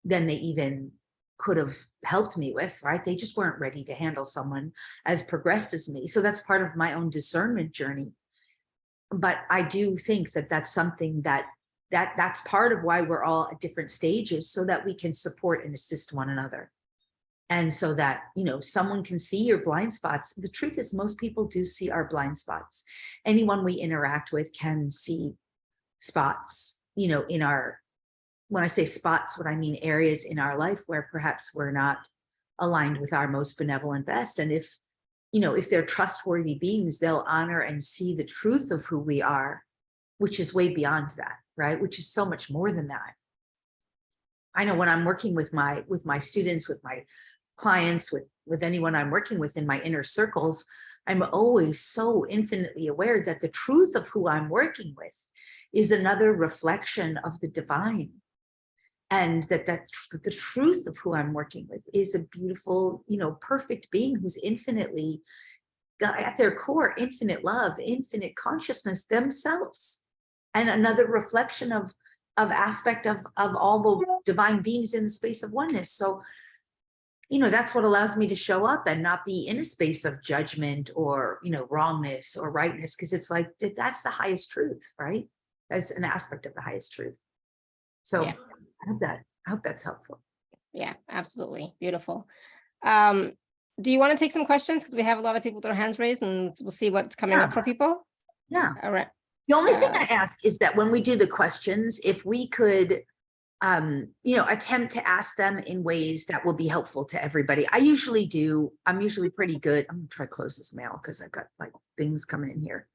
than they even could have helped me with, right? They just weren't ready to handle someone as progressed as me. So that's part of my own discernment journey. But I do think that that's something that's part of why we're all at different stages, so that we can support and assist one another. And so that, someone can see your blind spots. The truth is, most people do see our blind spots. Anyone we interact with can see spots, in our, when I say spots, what I mean areas in our life where perhaps we're not aligned with our most benevolent best. And if they're trustworthy beings, they'll honor and see the truth of who we are, which is way beyond that, right? Which is so much more than that. I know when I'm working with my students, with my clients, with anyone I'm working with in my inner circles, I'm always so infinitely aware that the truth of who I'm working with is another reflection of the divine. And that the truth of who I'm working with is a beautiful, perfect being who's infinitely, at their core, infinite love, infinite consciousness themselves. And another reflection of aspect of all the divine beings in the space of oneness. So, that's what allows me to show up and not be in a space of judgment or, wrongness or rightness, because it's like, that's the highest truth, right? That's an aspect of the highest truth. So Yeah. I hope that's helpful. Yeah, absolutely. Beautiful. Do you want to take some questions? Because we have a lot of people with their hands raised, and we'll see what's coming up for people. Yeah. All right. The only thing I ask is that when we do the questions, if we could, attempt to ask them in ways that will be helpful to everybody. I'm usually pretty good. I'm gonna try to close this mail because I've got like things coming in here.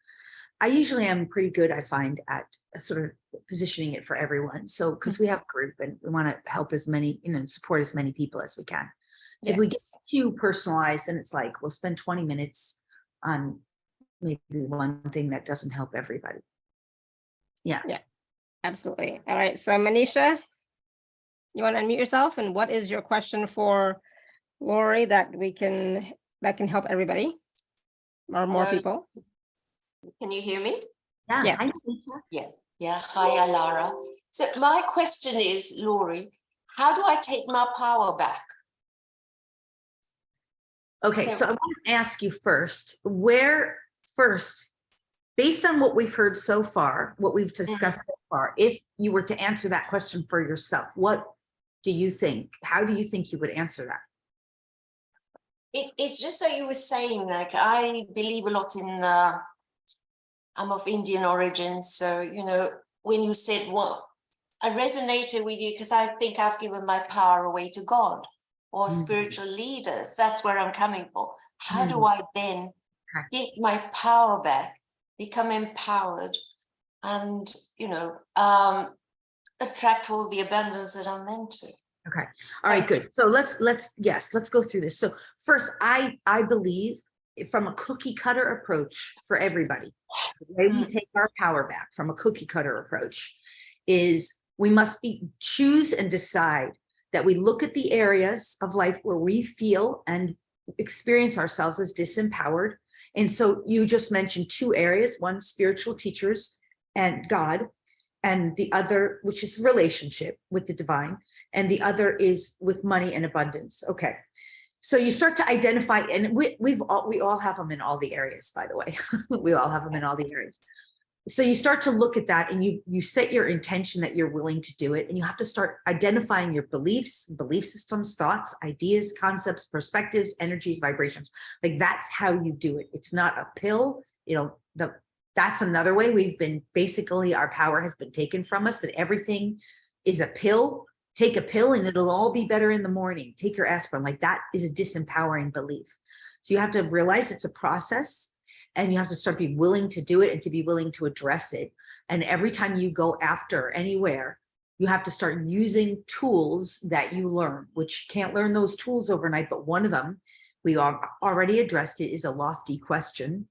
I usually am pretty good, I find, at sort of positioning it for everyone. So, because we have a group and we want to help as many, support as many people as we can. So if we get too personalized, then it's like, we'll spend 20 minutes on maybe one thing that doesn't help everybody. Yeah. Yeah, absolutely. All right. So Manisha, you want to unmute yourself, and what is your question for Lori that can help everybody or more people? Can you hear me? Yeah. Yes. Hi, Yeah. Hi, Alara. So my question is, Lori, how do I take my power back? Okay, so I want to ask you first, based on what we've heard so far, what we've discussed so far, if you were to answer that question for yourself, what do you think? How do you think you would answer that? It's just that you were saying, like, I believe a lot in, I'm of Indian origin. So, when you said, well, I resonated with you because I think I've given my power away to God or spiritual leaders. That's where I'm coming from. How do I then get my power back, become empowered, and, attract all the abundance that I'm meant to? Okay. All right, good. So let's go through this. So first, I believe from a cookie cutter approach for everybody, the way we take our power back from a cookie cutter approach is we must choose and decide that we look at the areas of life where we feel and experience ourselves as disempowered. And so you just mentioned two areas, one, spiritual teachers and God, and the other, which is relationship with the divine, and the other is with money and abundance. Okay. So you start to identify, and we all have them in all the areas, by the way. We all have them in all the areas. So you start to look at that, and you set your intention that you're willing to do it, and you have to start identifying your beliefs, belief systems, thoughts, ideas, concepts, perspectives, energies, vibrations. Like, that's how you do it. It's not a pill. That's another way we've been, basically our power has been taken from us, that everything is a pill. Take a pill and it'll all be better in the morning. Take your aspirin. Like, that is a disempowering belief. So you have to realize it's a process, and you have to start being willing to do it and to be willing to address it. And every time you go after anywhere, you have to start using tools that you learn, which can't learn those tools overnight. But one of them, we already addressed it, is a lofty question,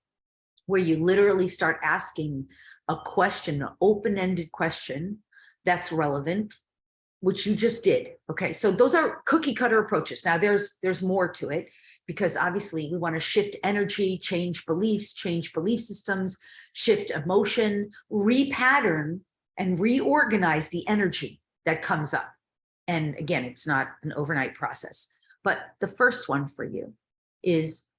where you literally start asking a question, an open-ended question that's relevant, which you just did. Okay, so those are cookie cutter approaches. Now there's more to it, because obviously we want to shift energy, change belief systems, shift emotion, repattern and reorganize the energy that comes up. And again, it's not an overnight process. But the first one for you is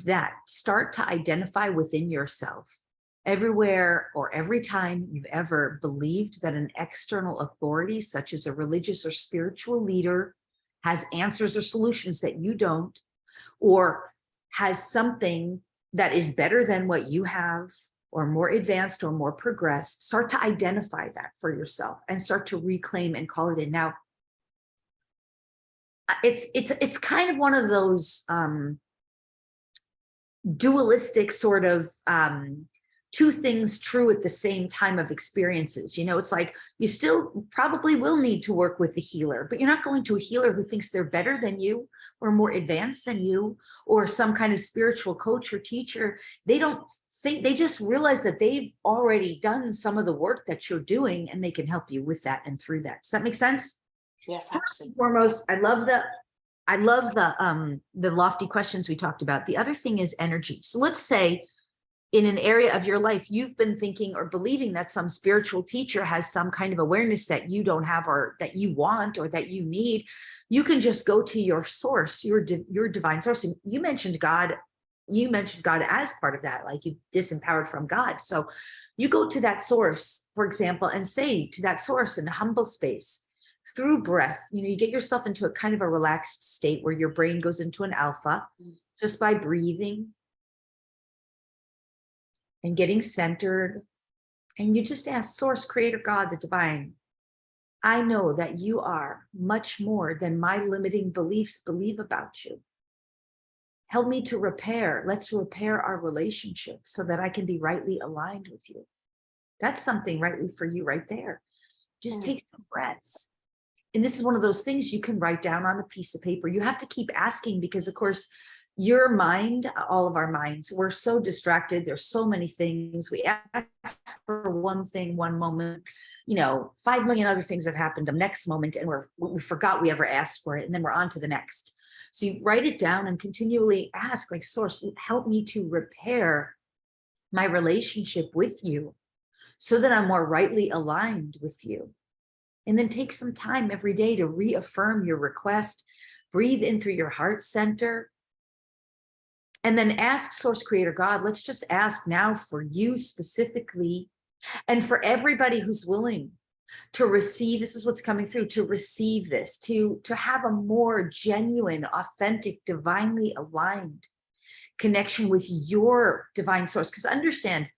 that start to identify within yourself, everywhere or every time you've ever believed that an external authority, such as a religious or spiritual leader, has answers or solutions that you don't, or has something that is better than what you have, or more advanced or more progressed. Start to identify that for yourself and start to reclaim and call it in. Now, it's kind of one of those dualistic sort of two things true at the same time of experiences. It's like, you still probably will need to work with the healer, but you're not going to a healer who thinks they're better than you or more advanced than you, or some kind of spiritual coach or teacher. They don't they just realize that they've already done some of the work that you're doing, and they can help you with that and through that. Does that make sense? Yes, First absolutely. and foremost, I love the lofty questions we talked about. The other thing is energy. So let's say in an area of your life, you've been thinking or believing that some spiritual teacher has some kind of awareness that you don't have, or that you want, or that you need. You can just go to your source, your divine source. And you mentioned God as part of that, like you disempowered from God. So you go to that source, for example, and say to that source in a humble space, through breath, you get yourself into a kind of a relaxed state where your brain goes into an alpha just by breathing and getting centered. And you just ask source, creator, God, the divine, I know that you are much more than my limiting beliefs believe about you. Help me to repair. Let's repair our relationship so that I can be rightly aligned with you. That's something rightly for you right there. Just take some breaths. And this is one of those things you can write down on a piece of paper. You have to keep asking because, of course, your mind, all of our minds, we're so distracted. There's so many things. We ask for one thing, one moment, 5 million other things have happened the next moment, and we forgot we ever asked for it. And then we're on to the next. So you write it down and continually ask, like, source, help me to repair my relationship with you so that I'm more rightly aligned with you. And then take some time every day to reaffirm your request. Breathe in through your heart center. And then ask source, creator, God. Let's just ask now for you specifically, and for everybody who's willing to receive. This is what's coming through, to receive this, to have a more genuine, authentic, divinely aligned connection with your divine source. Because understand,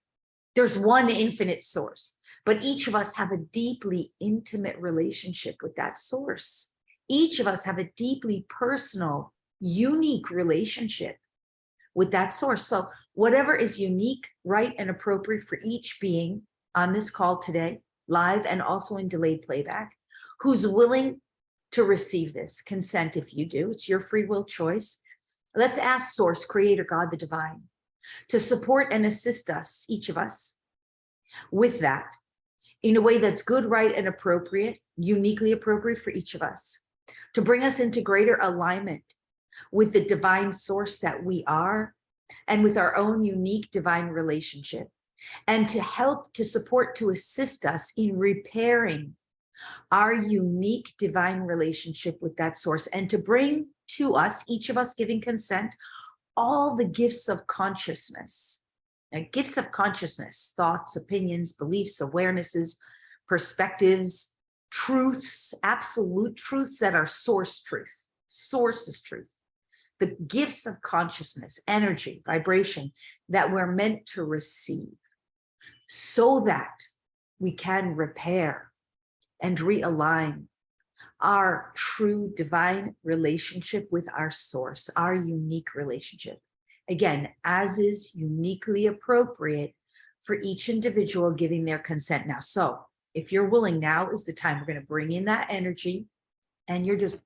there's one infinite source, but each of us have a deeply intimate relationship with that source. Each of us have a deeply personal, unique relationship with that source. So whatever is unique, right, and appropriate for each being on this call today, live and also in delayed playback, who's willing to receive this. Consent if you do. It's your free will choice. Let's ask source, creator, God, the divine, to support and assist us, each of us, with that in a way that's good, right, and appropriate, uniquely appropriate for each of us, to bring us into greater alignment with the divine source that we are and with our own unique divine relationship, and to help, to support, to assist us in repairing our unique divine relationship with that source, and to bring to us, each of us giving consent, all the gifts of consciousness. Now, gifts of consciousness, thoughts, opinions, beliefs, awarenesses, perspectives, truths, absolute truths that are source truth. Source is truth. The gifts of consciousness, energy, vibration that we're meant to receive so that we can repair and realign our true divine relationship with our source, our unique relationship. Again, as is uniquely appropriate for each individual giving their consent now. So if you're willing, now is the time. We're going to bring in that energy, and you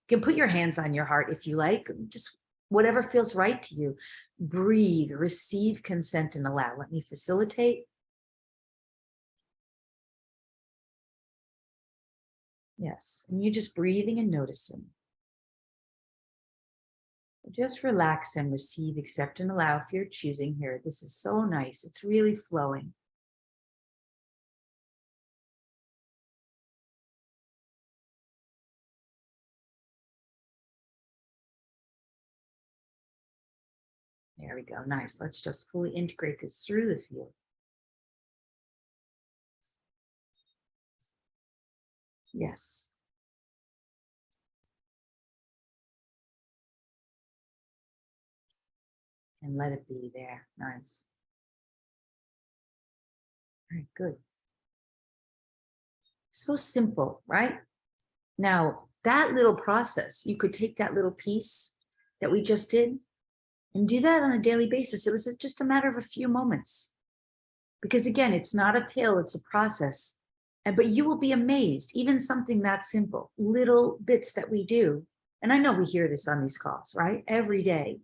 can put your hands on your heart if you like, just whatever feels right to you. Breathe, receive consent, and allow. Let me facilitate. Yes, and you just breathing and noticing. Just relax and receive, accept, and allow if you're choosing here. This is so nice. It's really flowing. There we go. Nice. Let's just fully integrate this through the field. Yes. And let it be there. Nice. All right, good. So simple, right? Now, that little process, you could take that little piece that we just did and do that on a daily basis. It was just a matter of a few moments. Because again, it's not a pill, it's a process. But you will be amazed, even something that simple, little bits that we do. And I know we hear this on these calls, right? Every day.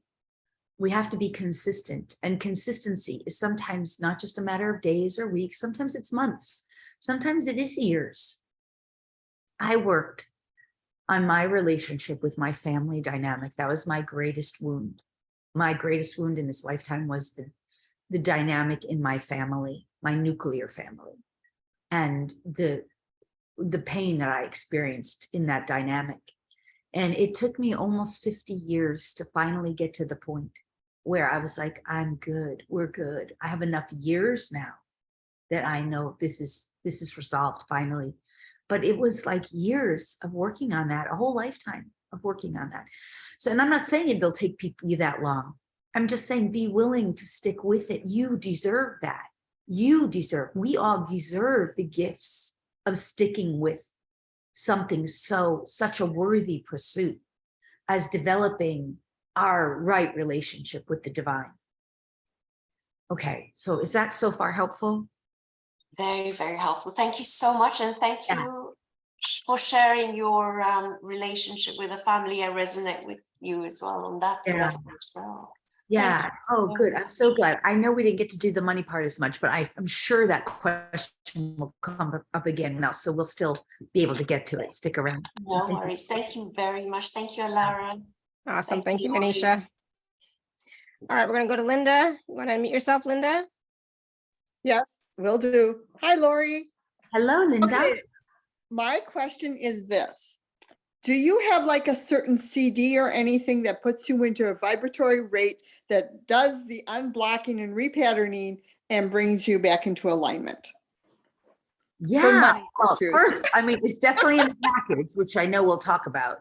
we have to be consistent, and consistency is sometimes not just a matter of days or weeks. Sometimes it's months. Sometimes it is years. I worked on my relationship with my family dynamic. That was my greatest wound. My greatest wound in this lifetime was the dynamic in my family, my nuclear family, and the pain that I experienced in that dynamic. And it took me almost 50 years to finally get to the point where I was like, I'm good, we're good. I have enough years now that I know this is resolved finally. But it was like years of working on that, a whole lifetime of working on that. So, and I'm not saying it'll take you that long. I'm just saying, be willing to stick with it. You deserve that. We all deserve the gifts of sticking with something such a worthy pursuit as developing our right relationship with the divine. Okay, so is that so far helpful? Very, very helpful. Thank you so much. And thank you for sharing your relationship with the family. I resonate with you as well on that level as well. Yeah. Oh, good. I'm so glad. I know we didn't get to do the money part as much, but I'm sure that question will come up again now. So we'll still be able to get to it. Stick around. No worries. Thank you very much. Thank you, Alara. Awesome. Thank you, Manisha. All right, we're going to go to Linda. You want to unmute yourself, Linda? Yes, will do. Hi, Lori. Hello, Linda. Okay, my question is this. Do you have like a certain CD or anything that puts you into a vibratory rate that does the unblocking and repatterning and brings you back into alignment? Yeah. Well, first, I mean, it's definitely in the package, which I know we'll talk about.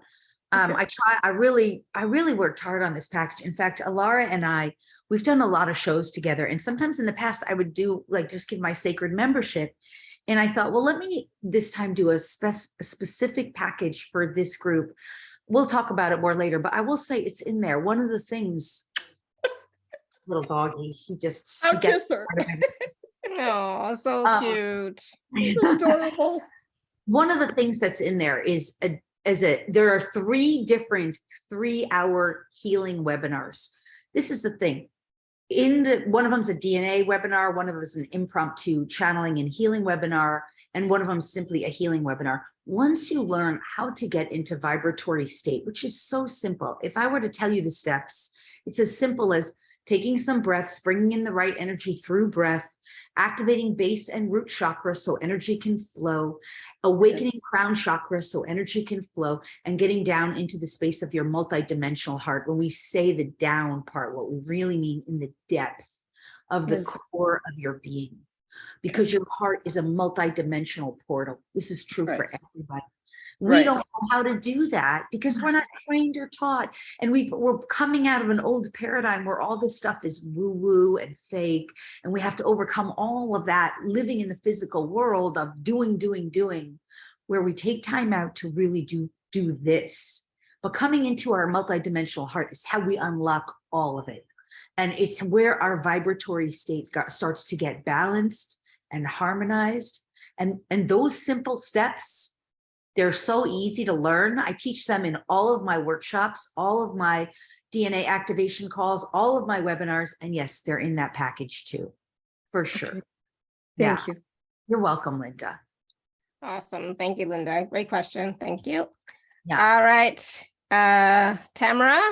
Okay. I really worked hard on this package. In fact, Alara and we've done a lot of shows together. And sometimes in the past, I would do like just give my sacred membership. And I thought, well, let me this time do a specific package for this group. We'll talk about it more later, but I will say it's in there. One of the things, little doggy, I'll kiss her. Oh, so cute. So adorable. One of the things that's in there is there are 3 different 3-hour healing webinars. This is the thing. One of them's a DNA webinar, one of them is an impromptu channeling and healing webinar, and one of them is simply a healing webinar. Once you learn how to get into vibratory state, which is so simple. If I were to tell you the steps, it's as simple as taking some breaths, bringing in the right energy through breath, activating base and root chakra so energy can flow, awakening crown chakra so energy can flow, and getting down into the space of your multidimensional heart. When we say the down part, what we really mean in the depth of the core of your being, because your heart is a multidimensional portal. This is true for everybody. We don't know how to do that because we're not trained or taught. And we're coming out of an old paradigm where all this stuff is woo-woo and fake. And we have to overcome all of that living in the physical world of doing, where we take time out to really do this. But coming into our multidimensional heart is how we unlock all of it. And it's where our vibratory state starts to get balanced and harmonized. And those simple steps, they're so easy to learn. I teach them in all of my workshops, all of my DNA activation calls, all of my webinars. And yes, they're in that package too, for sure. Okay. Thank you. You're welcome, Linda. Awesome. Thank you, Linda. Great question. Thank you. Yeah. All right. Tamara.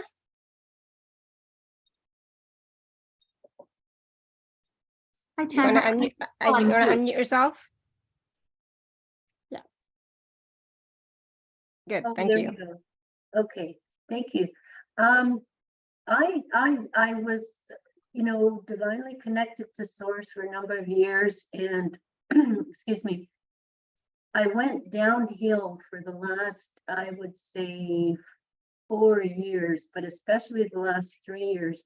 Hi, You want to Tamara. unmute yourself? Yeah. Good. Oh, Thank there you. go. Okay, thank you. I was, divinely connected to Source for a number of years, and excuse me, I went downhill for the last, I would say, 4 years, but especially the last 3 years,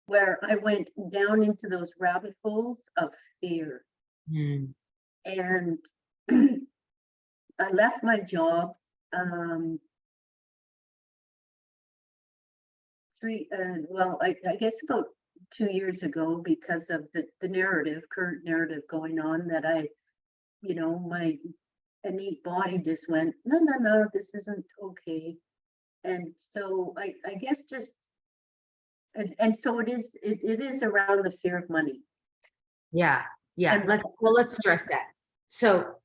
where I went down into those rabbit holes of fear. And I left my job. I guess about 2 years ago, because of the current narrative going on, that my innate body just went, no, this isn't okay. And so I guess just And so it is around the fear of money. Yeah. And- Let's address that. So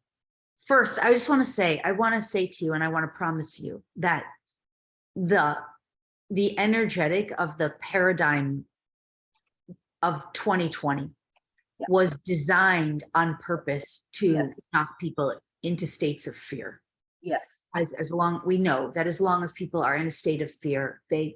first, I want to say to you, and I want to promise you that the energetic of the paradigm of 2020 was designed on purpose to knock people into states of fear. Yes. As long we know that as long as people are in a state of fear, they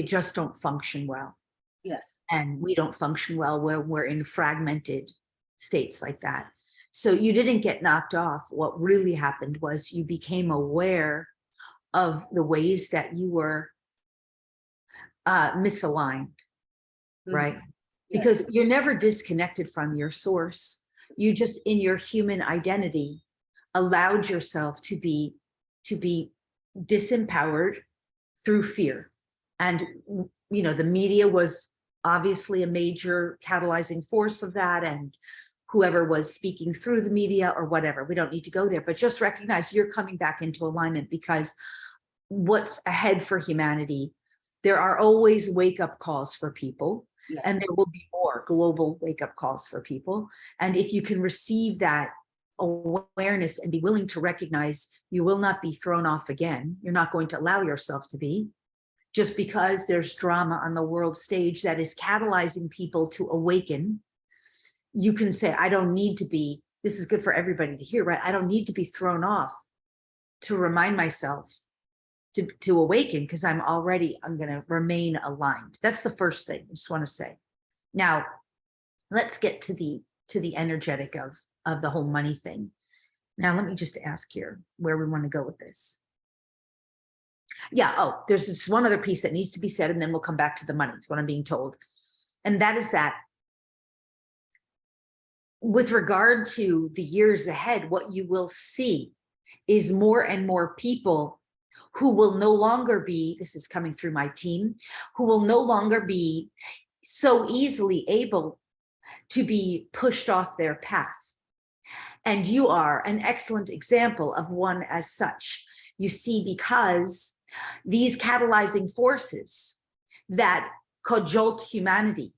just don't function well. Yes. And we don't function well where we're in fragmented states like that. So you didn't get knocked off. What really happened was you became aware of the ways that you were misaligned, right? Because you're never disconnected from your source. You just, in your human identity, allowed yourself to be disempowered through fear. And, you know, the media was obviously a major catalyzing force of that, and whoever was speaking through the media or whatever. We don't need to go there, but just recognize you're coming back into alignment, because what's ahead for humanity, there are always wake-up calls for people. Yes. And there will be more global wake-up calls for people. And if you can receive that awareness and be willing to recognize, you will not be thrown off again. You're not going to allow yourself to be, just because there's drama on the world stage that is catalyzing people to awaken. You can say, I don't need to be, this is good for everybody to hear, right? I don't need to be thrown off to remind myself to awaken, because I'm going to remain aligned. That's the first thing I just want to say. Now, let's get to the energetic of the whole money thing. Now, let me just ask here where we want to go with this. Yeah, oh, there's just one other piece that needs to be said, and then we'll come back to the money. It's what I'm being told. And that is that with regard to the years ahead, what you will see is more and more people who will no longer be, this is coming through my team, who will no longer be so easily able to be pushed off their path. And you are an excellent example of one as such. You see, because these catalyzing forces that cajoled humanity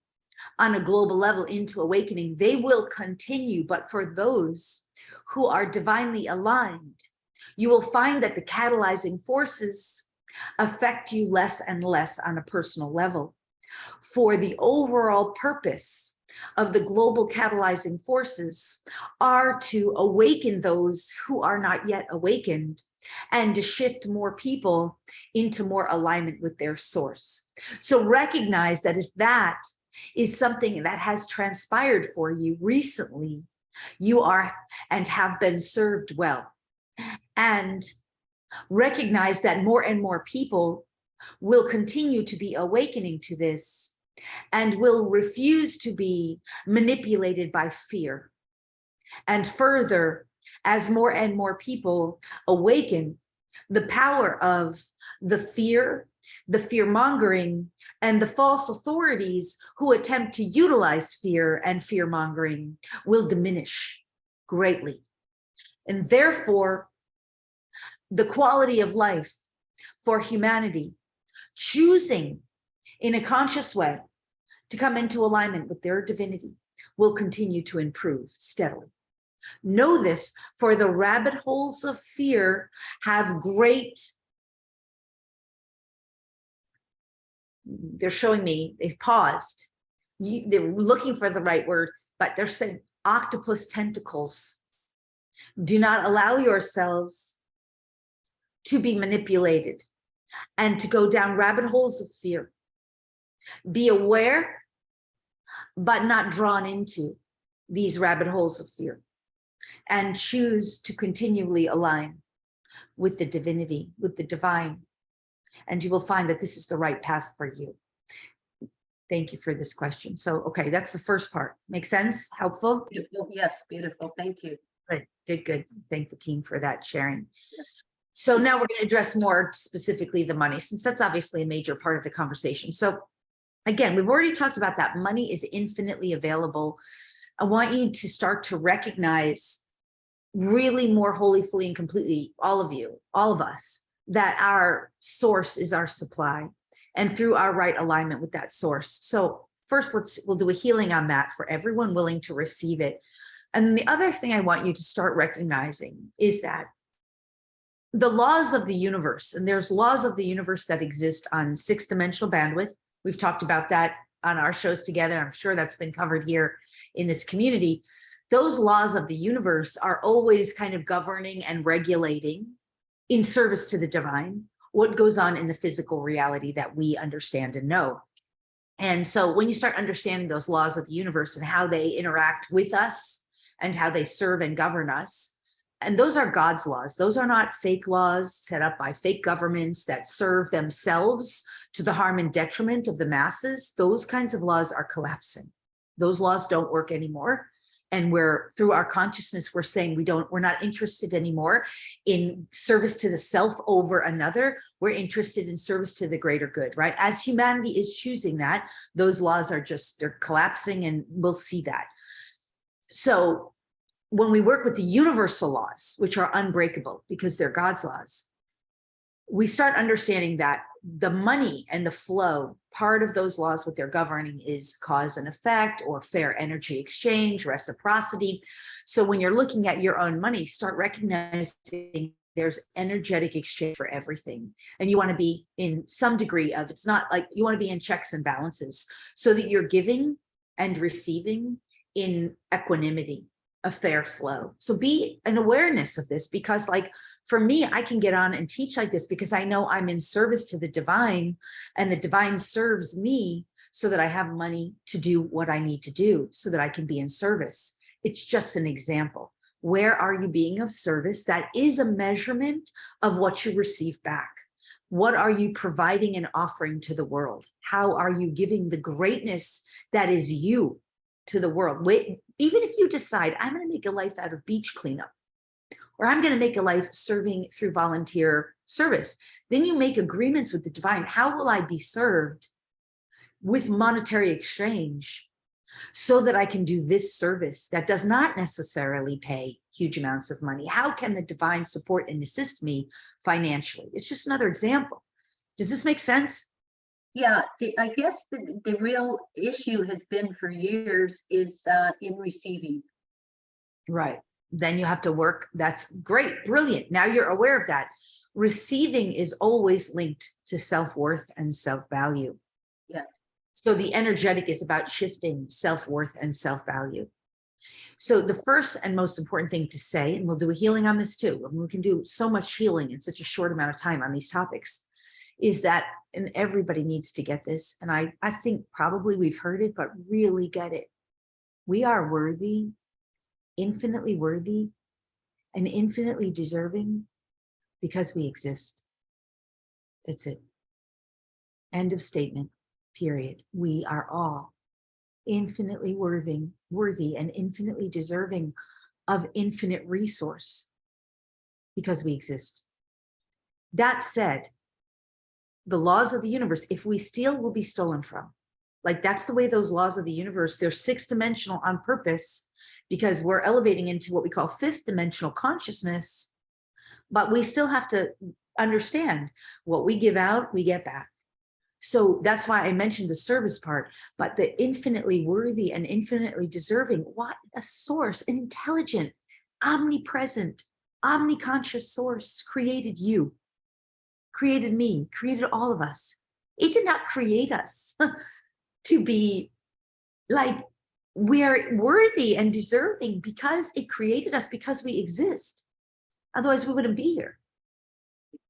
on a global level into awakening, they will continue. But for those who are divinely aligned, you will find that the catalyzing forces affect you less and less on a personal level. For the overall purpose of the global catalyzing forces are to awaken those who are not yet awakened, and to shift more people into more alignment with their source. So recognize that if that is something that has transpired for you recently, you are and have been served well. And recognize that more and more people will continue to be awakening to this and will refuse to be manipulated by fear. And further, as more and more people awaken, the power of the fear-mongering, and the false authorities who attempt to utilize fear and fear-mongering will diminish greatly. And therefore, the quality of life for humanity, choosing in a conscious way to come into alignment with their divinity, will continue to improve steadily. Know this, for the rabbit holes of fear have great, they're showing me, they've paused. They're looking for the right word, but they're saying octopus tentacles. Do not allow yourselves to be manipulated and to go down rabbit holes of fear. Be aware, but not drawn into these rabbit holes of fear, and choose to continually align with the divinity, with the divine, and you will find that this is the right path for you. Thank you for this question. So, okay, that's the first part. Make sense? Helpful? Beautiful. Yes, beautiful. Thank you. Good. Thank the team for that sharing. So now we're going to address more specifically the money, since that's obviously a major part of the conversation. So again, we've already talked about that. Money is infinitely available. I want you to start to recognize really more wholly, fully, and completely, all of you, all of us, that our source is our supply. and through our right alignment with that source. So first, we'll do a healing on that for everyone willing to receive it. And the other thing I want you to start recognizing is that the laws of the universe, and there's laws of the universe that exist on 6-dimensional bandwidth. We've talked about that on our shows together. I'm sure that's been covered here in this community. Those laws of the universe are always kind of governing and regulating in service to the divine what goes on in the physical reality that we understand and know. And so when you start understanding those laws of the universe and how they interact with us and how they serve and govern us, and those are God's laws. Those are not fake laws set up by fake governments that serve themselves to the harm and detriment of the masses. Those kinds of laws are collapsing. Those laws don't work anymore. And through our consciousness, we're saying we're not interested anymore in service to the self over another. We're interested in service to the greater good, right? As humanity is choosing that, those laws they're collapsing, and we'll see that. So when we work with the universal laws, which are unbreakable because they're God's laws, we start understanding that the money and the flow, part of those laws, what they're governing is cause and effect, or fair energy exchange, reciprocity. So when you're looking at your own money, start recognizing there's energetic exchange for everything. And you want to be in some degree of, it's not like you want to be in checks and balances so that you're giving and receiving in equanimity, a fair flow. So be an awareness of this, because like for me, I can get on and teach like this because I know I'm in service to the divine, and the divine serves me so that I have money to do what I need to do so that I can be in service. It's just an example. Where are you being of service? That is a measurement of what you receive back. What are you providing and offering to the world? How are you giving the greatness that is you to the world? Even if you decide, I'm going to make a life out of beach cleanup, or I'm going to make a life serving through volunteer service, then you make agreements with the divine. How will I be served with monetary exchange so that I can do this service that does not necessarily pay huge amounts of money? How can the divine support and assist me financially? It's just another example. Does this make sense? Yeah, I guess the real issue has been for years is in receiving. Right. Then you have to work. That's great. Brilliant. Now you're aware of that. Receiving is always linked to self-worth and self-value. Yeah. So the energetic is about shifting self-worth and self-value. So the first and most important thing to say, and we'll do a healing on this too, and we can do so much healing in such a short amount of time on these topics, is that, and everybody needs to get this, and I think probably we've heard it, but really get it. We are worthy, infinitely worthy, and infinitely deserving because we exist. That's it. End of statement, period. We are all infinitely worthy and infinitely deserving of infinite resource because we exist. That said, the laws of the universe, if we steal, we'll be stolen from. Like, that's the way those laws of the universe, they're 6-dimensional on purpose, because we're elevating into what we call 5th-dimensional consciousness, but we still have to understand what we give out, we get back. So that's why I mentioned the service part, but the infinitely worthy and infinitely deserving, what a source, an intelligent, omnipresent, omniconscious source created you, created me, created all of us. It did not create us to be like, we're worthy and deserving because it created us, because we exist. Otherwise we wouldn't be here.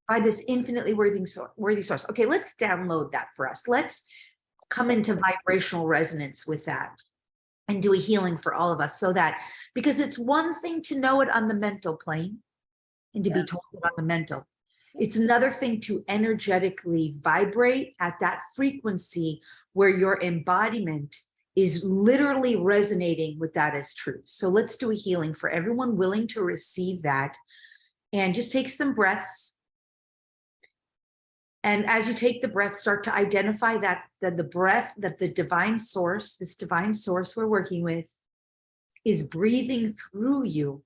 By this infinitely worthy source. Okay, let's download that for us. Let's come into vibrational resonance with that and do a healing for all of us, so that, because it's one thing to know it on the mental plane and to be told it on the mental. It's another thing to energetically vibrate at that frequency where your embodiment is literally resonating with that as truth. So let's do a healing for everyone willing to receive that. And just take some breaths. And as you take the breath, start to identify that the breath, that the divine source, this divine source we're working with, is breathing through you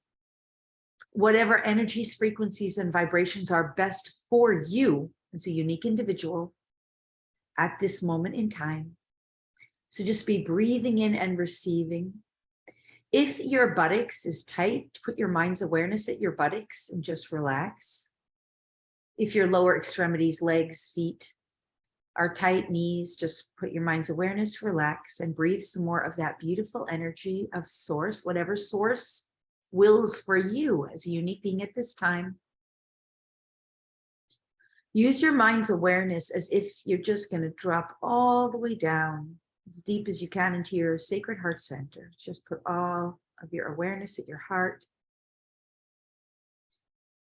whatever energies, frequencies, and vibrations are best for you as a unique individual at this moment in time. So just be breathing in and receiving. If your buttocks is tight, put your mind's awareness at your buttocks and just relax. If your lower extremities, legs, feet are tight, knees, just put your mind's awareness, relax, and breathe some more of that beautiful energy of source, whatever source wills for you as a unique being at this time. Use your mind's awareness as if you're just going to drop all the way down as deep as you can into your sacred heart center. Just put all of your awareness at your heart.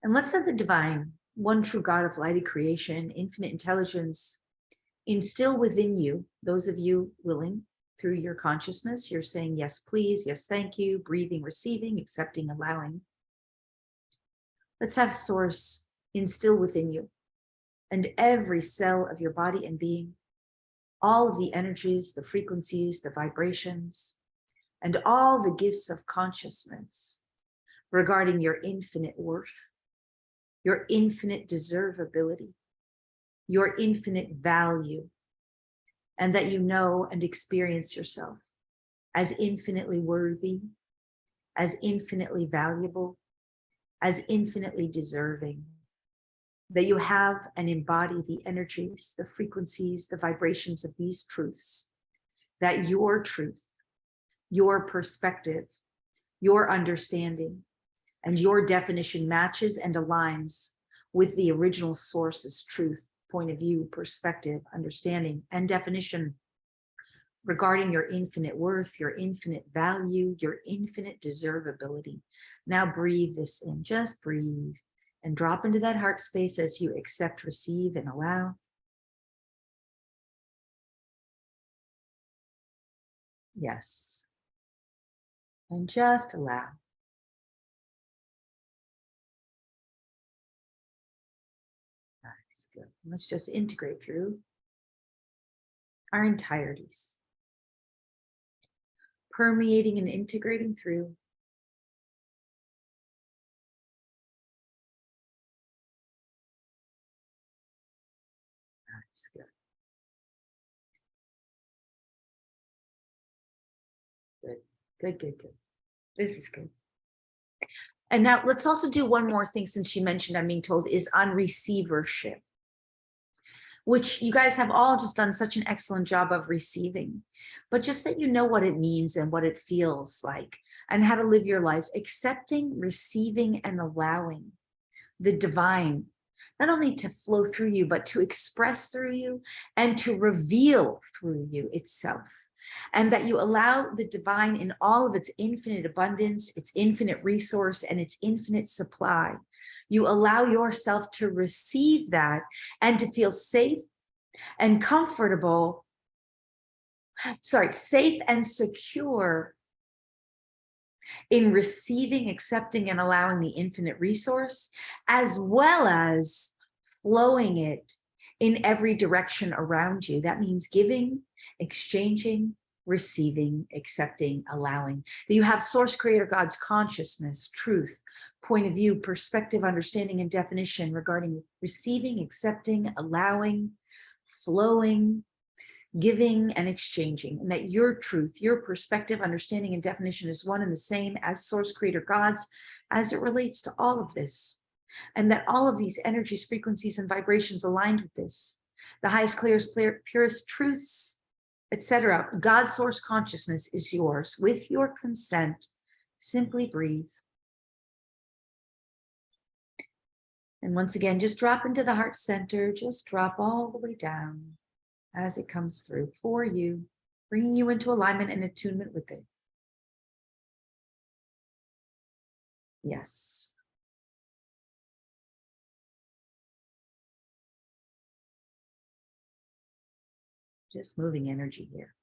And let's have the divine, one true God of lighted creation, infinite intelligence, instill within you, those of you willing, through your consciousness, you're saying, yes, please, yes, thank you, breathing, receiving, accepting, allowing. Let's have source instill within you and every cell of your body and being, all of the energies, the frequencies, the vibrations, and all the gifts of consciousness regarding your infinite worth, your infinite deservability, your infinite value, and that you know and experience yourself as infinitely worthy, as infinitely valuable, as infinitely deserving, that you have and embody the energies, the frequencies, the vibrations of these truths, that your truth, your perspective, your understanding, and your definition matches and aligns with the original source's truth, point of view, perspective, understanding, and definition regarding your infinite worth, your infinite value, your infinite deservability. Now breathe this in, just breathe and drop into that heart space as you accept, receive, and allow. Yes. And just allow. Nice, good. Let's just integrate through our entireties, permeating and integrating through. Nice, good. Good, good, good, good. This is good. And now let's also do one more thing, since she mentioned, I'm being told, is on receivership, which you guys have all just done such an excellent job of receiving, but just that you know what it means and what it feels like and how to live your life, accepting, receiving, and allowing the divine, not only to flow through you, but to express through you and to reveal through you itself. And that you allow the divine in all of its infinite abundance, its infinite resource, and its infinite supply. You allow yourself to receive that and to feel safe and comfortable, safe and secure in receiving, accepting, and allowing the infinite resource, as well as flowing it in every direction around you. That means giving, exchanging, receiving, accepting, allowing. That you have source creator God's consciousness, truth, point of view, perspective, understanding, and definition regarding receiving, accepting, allowing, flowing, giving, and exchanging. And that your truth, your perspective, understanding, and definition is one and the same as source creator God's as it relates to all of this. And that all of these energies, frequencies, and vibrations aligned with this, the highest, clearest, purest truths, etc. God's source consciousness is yours. With your consent, simply breathe. And once again, just drop into the heart center, just drop all the way down as it comes through for you, bringing you into alignment and attunement with it. Yes. Just moving energy here.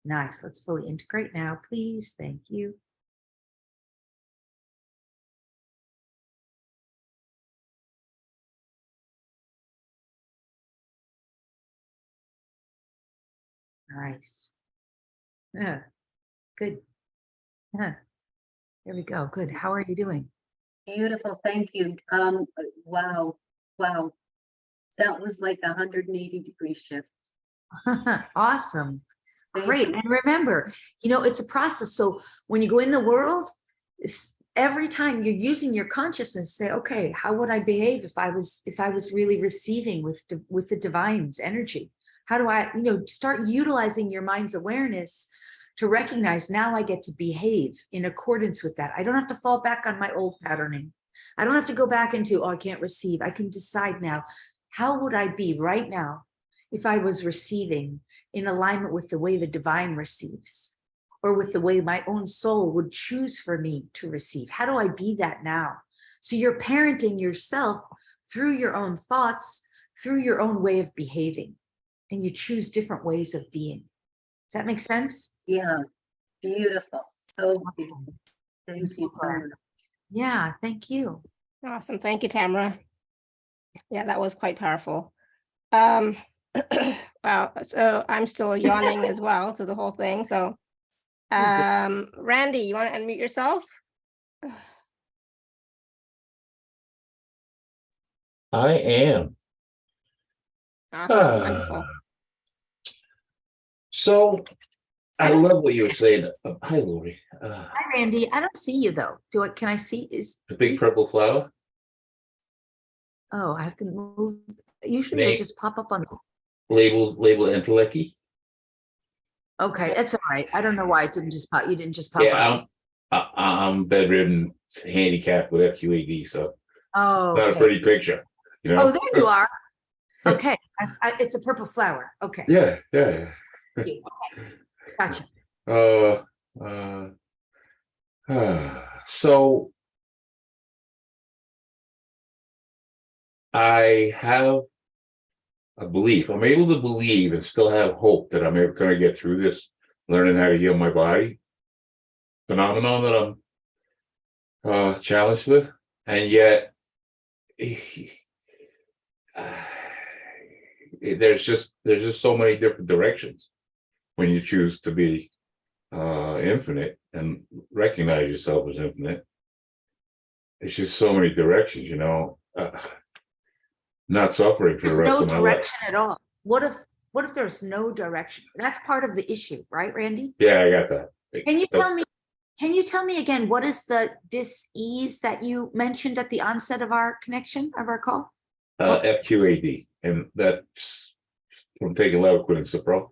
Nice. Let's fully integrate now, please. Thank you. Nice. Good. There we go. Good. How are you doing? Beautiful, thank you. Wow, wow. That was like 180-degree shift. Awesome. Thank Great. you. And remember, it's a process. So when you go in the world, every time you're using your consciousness, say, okay, how would I behave if I was really receiving with the divine's energy? How do I, start utilizing your mind's awareness to recognize now I get to behave in accordance with that. I don't have to fall back on my old patterning. I don't have to go back into, I can't receive. I can decide now, how would I be right now if I was receiving in alignment with the way the divine receives, or with the way my own soul would choose for me to receive? How do I be that now? So you're parenting yourself through your own thoughts, through your own way of behaving, and you choose different ways of being. Does that make sense? Yeah, beautiful. So beautiful. Thank you so much. Yeah, thank you. Awesome. Thank you, Tamara. Yeah, that was quite powerful. Wow. So I'm still yawning as well to the whole thing. So Randy, you want to unmute yourself? I am. Awesome. Wonderful. So I don't love what you were saying. Hi, Lori. Hi, Randy. I don't see you though. Can I see? The big purple flower. Oh, I have to move. Usually they just pop up on. Label intellecty. Okay, that's all right. I don't know why it didn't just pop. You didn't just pop Yeah, up. I'm bedridden, handicapped with FQAD, so Oh, not a okay. pretty picture. Oh, there you are. Okay, it's a purple flower. Okay. Yeah. Okay. Gotcha. So I have a belief. I'm able to believe and still have hope that I'm ever going to get through this, learning how to heal my body phenomenon that I'm challenged with, and yet there's just so many different directions when you choose to be infinite and recognize yourself as infinite. It's just so many directions, not suffering for the There's rest no of my life. direction at all. What if there's no direction? That's part of the issue, right, Randy? Yeah, I got that. Can you tell me again, what is the dis-ease that you mentioned at the onset of our connection, of our call? FQAD, and that's from taking Levaquin and Cipro.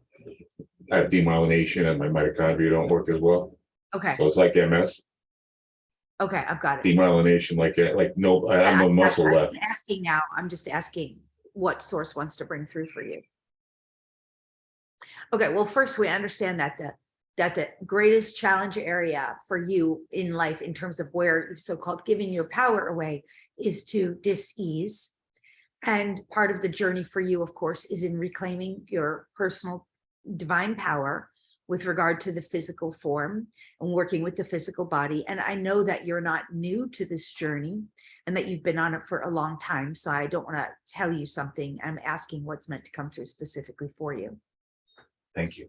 I have demyelination and my mitochondria don't work as well. Okay. So it's like MS. Okay, I've got it. Demyelination, I have no muscle left. I'm asking now. I'm just asking what source wants to bring through for you. Okay, well, first we understand that the greatest challenge area for you in life, in terms of where you've so-called giving your power away, is to dis-ease. And part of the journey for you, of course, is in reclaiming your personal divine power with regard to the physical form and working with the physical body. And I know that you're not new to this journey and that you've been on it for a long time. So I don't want to tell you something. I'm asking what's meant to come through specifically for you. Thank you.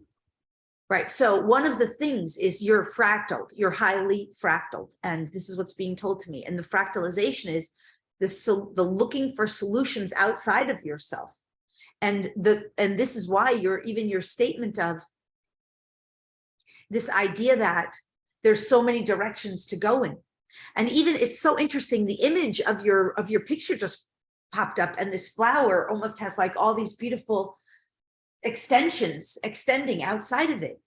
Right. So one of the things is you're fractaled, you're highly fractaled. And this is what's being told to me. And the fractalization is the looking for solutions outside of yourself. And this is why your statement of this idea that there's so many directions to go in. And even it's so interesting, the image of your picture just popped up, and this flower almost has like all these beautiful extensions extending outside of it.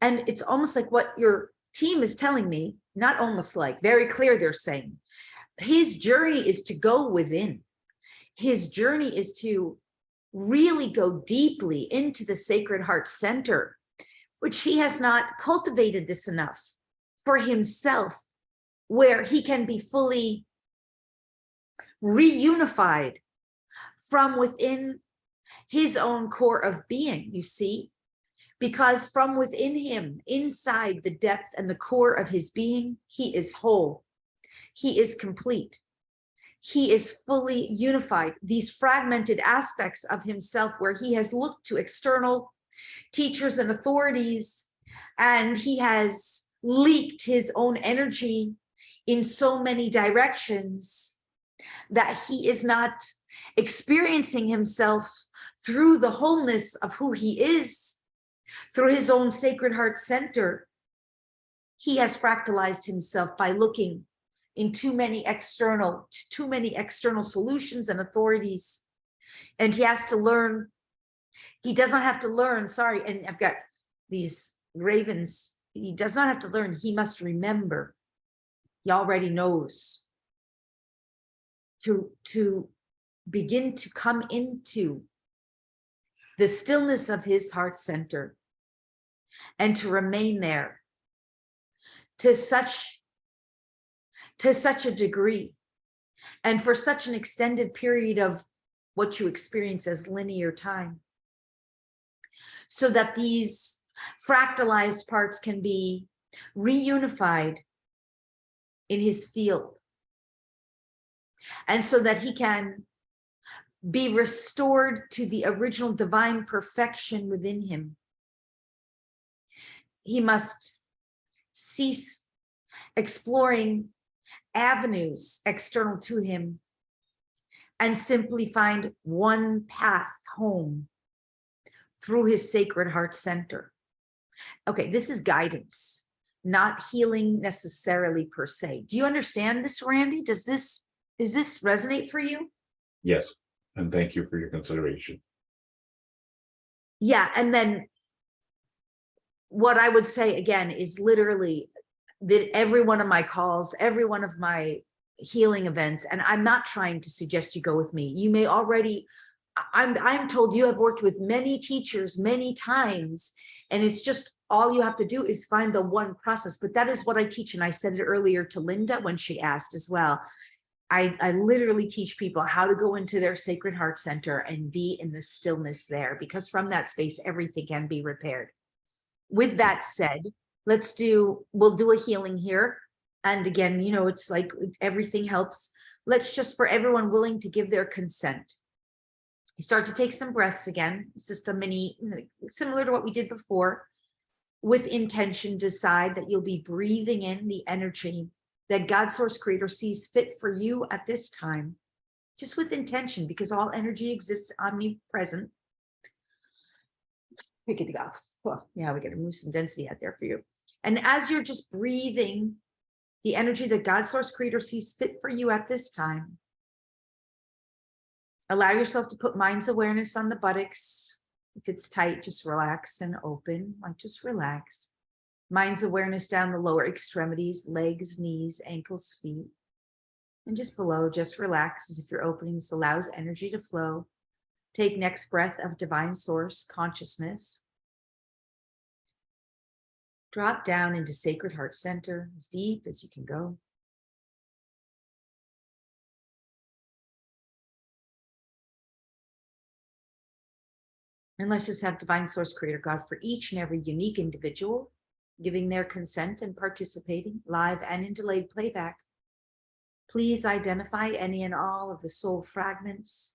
And it's almost like what your team is telling me, not almost like, very clear, they're saying his journey is to go within. His journey is to really go deeply into the Sacred Heart Center, which he has not cultivated this enough for himself, where he can be fully reunified from within his own core of being, you see, because from within him, inside the depth and the core of his being, he is whole, he is complete, he is fully unified. These fragmented aspects of himself where he has looked to external teachers and authorities, and he has leaked his own energy in so many directions that he is not experiencing himself through the wholeness of who he is, through his own sacred heart center. He has fractalized himself by looking in too many external solutions and authorities. And he has to learn, he doesn't have to learn, sorry, and I've got these ravens, he does not have to learn, he must remember. He already knows to begin to come into the stillness of his heart center and to remain there to such a degree and for such an extended period of what you experience as linear time, so that these fractalized parts can be reunified in his field, and so that he can be restored to the original divine perfection within him. He must cease exploring avenues external to him and simply find one path home through his sacred heart center. Okay, this is guidance, not healing necessarily per se. Do you understand this, Randy? Does this resonate for you? Yes, and thank you for your consideration. Yeah, and then what I would say again is literally that every one of my calls, every one of my healing events, and I'm not trying to suggest you go with me. You may already, I'm told you have worked with many teachers many times, and it's just all you have to do is find the one process. But that is what I teach, and I said it earlier to Linda when she asked as well. I literally teach people how to go into their sacred heart center and be in the stillness there, because from that space, everything can be repaired. With that said, we'll do a healing here. And again, you know, it's like everything helps. Let's just, for everyone willing to give their consent, you start to take some breaths again. It's just a mini, similar to what we did before. With intention, decide that you'll be breathing in the energy that God Source Creator sees fit for you at this time, just with intention, because all energy exists omnipresent. We get to go. Oh, yeah, we got to move some density out there for you. And as you're just breathing the energy that God Source Creator sees fit for you at this time, allow yourself to put mind's awareness on the buttocks. If it's tight, just relax and open, like just relax. Mind's awareness down the lower extremities, legs, knees, ankles, feet. And just below, just relax as if you're opening. This allows energy to flow. Take next breath of divine source consciousness. Drop down into sacred heart center, as deep as you can go. And let's just have divine source creator God for each and every unique individual, giving their consent and participating live and in delayed playback. Please identify any and all of the soul fragments,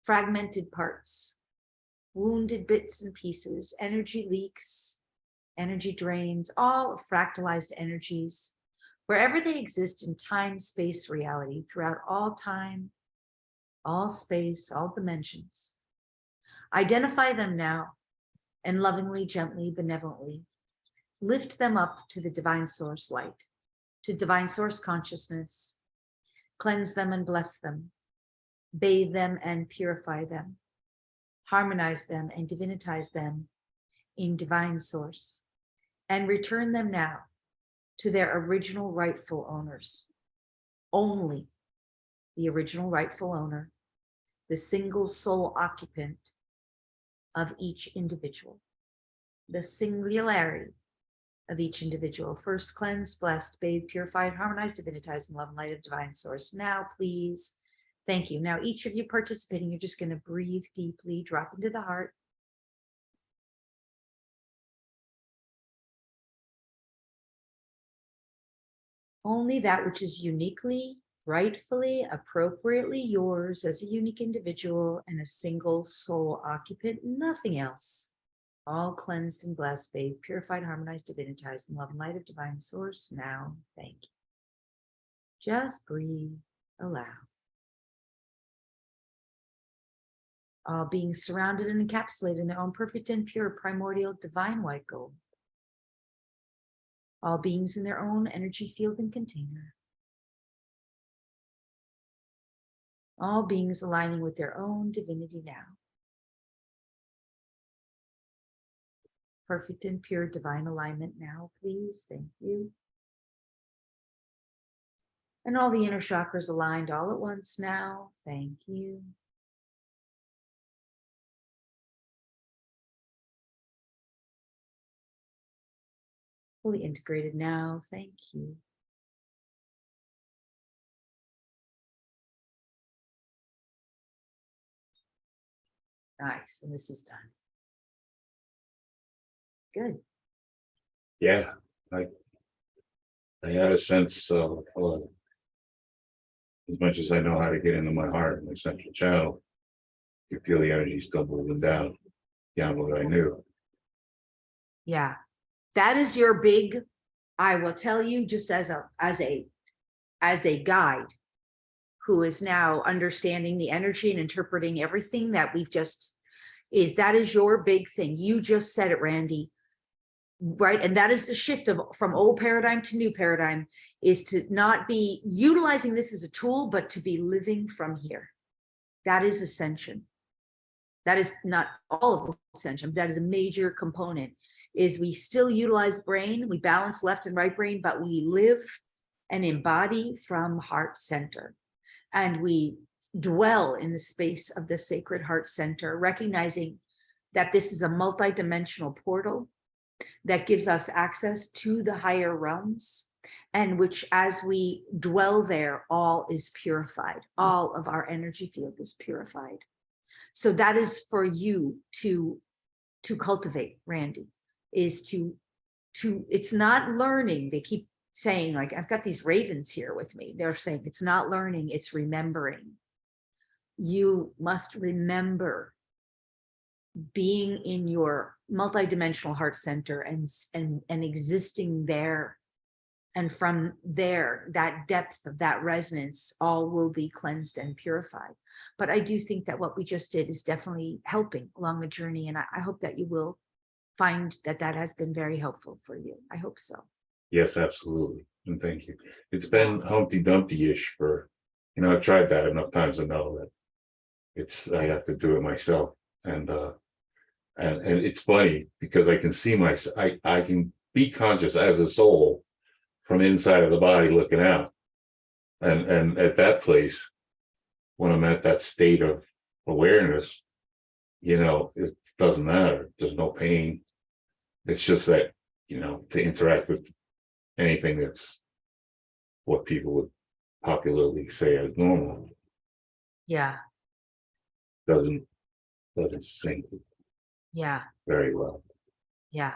fragmented parts, wounded bits and pieces, energy leaks, energy drains, all fractalized energies, wherever they exist in time, space, reality, throughout all time, all space, all dimensions. Identify them now and lovingly, gently, benevolently lift them up to the divine source light, to divine source consciousness. Cleanse them and bless them. Bathe them and purify them. Harmonize them and divinitize them in divine source. And return them now to their original rightful owners. Only the original rightful owner, the single soul occupant of each individual. The singularity of each individual. First cleansed, blessed, bathed, purified, harmonized, divinitized in love and light of divine source. Now, please, thank you. Now, each of you participating, you're just going to breathe deeply, drop into the heart. Only that which is uniquely, rightfully, appropriately yours as a unique individual and a single soul occupant, nothing else. All cleansed and blessed, bathed, purified, harmonized, divinitized in love and light of divine source. Now, thank you. Just breathe, allow. All beings surrounded and encapsulated in their own perfect and pure primordial divine white gold. All beings in their own energy field and container. All beings aligning with their own divinity now. Perfect and pure divine alignment now, please. Thank you. And all the inner chakras aligned all at once now. Thank you. Fully integrated now. Thank you. Nice. And this is done. Good. Yeah, I had a sense of, as much as I know how to get into my heart and my central channel, you feel the energy still moving down beyond what I knew. Yeah. That is your big, I will tell you, just as a guide who is now understanding the energy and interpreting everything that we've just that is your big thing. You just said it, Randy. Right. And that is the shift from old paradigm to new paradigm, is to not be utilizing this as a tool, but to be living from here. That is ascension. That is not all of ascension. That is a major component. Is we still utilize brain, we balance left and right brain, but we live and embody from heart center. And we dwell in the space of the sacred heart center, recognizing that this is a multidimensional portal that gives us access to the higher realms, and which, as we dwell there, all is purified. All of our energy field is purified. So that is for you to cultivate, Randy, is to it's not learning. They keep saying, like, I've got these ravens here with me. They're saying it's not learning, it's remembering. You must remember being in your multidimensional heart center and existing there. And from there, that depth of that resonance, all will be cleansed and purified. But I do think that what we just did is definitely helping along the journey. And I hope that you will find that that has been very helpful for you. I hope so. Yes, absolutely. And thank you. It's been Humpty Dumpty-ish for, I've tried that enough times to know that I have to do it myself. And it's funny because I can see I can be conscious as a soul from inside of the body looking out. And at that place, when I'm at that state of awareness, it doesn't matter. There's no pain. It's just that, to interact with anything that's what people would popularly say as normal. Yeah. Doesn't sync Yeah. very well. Yeah.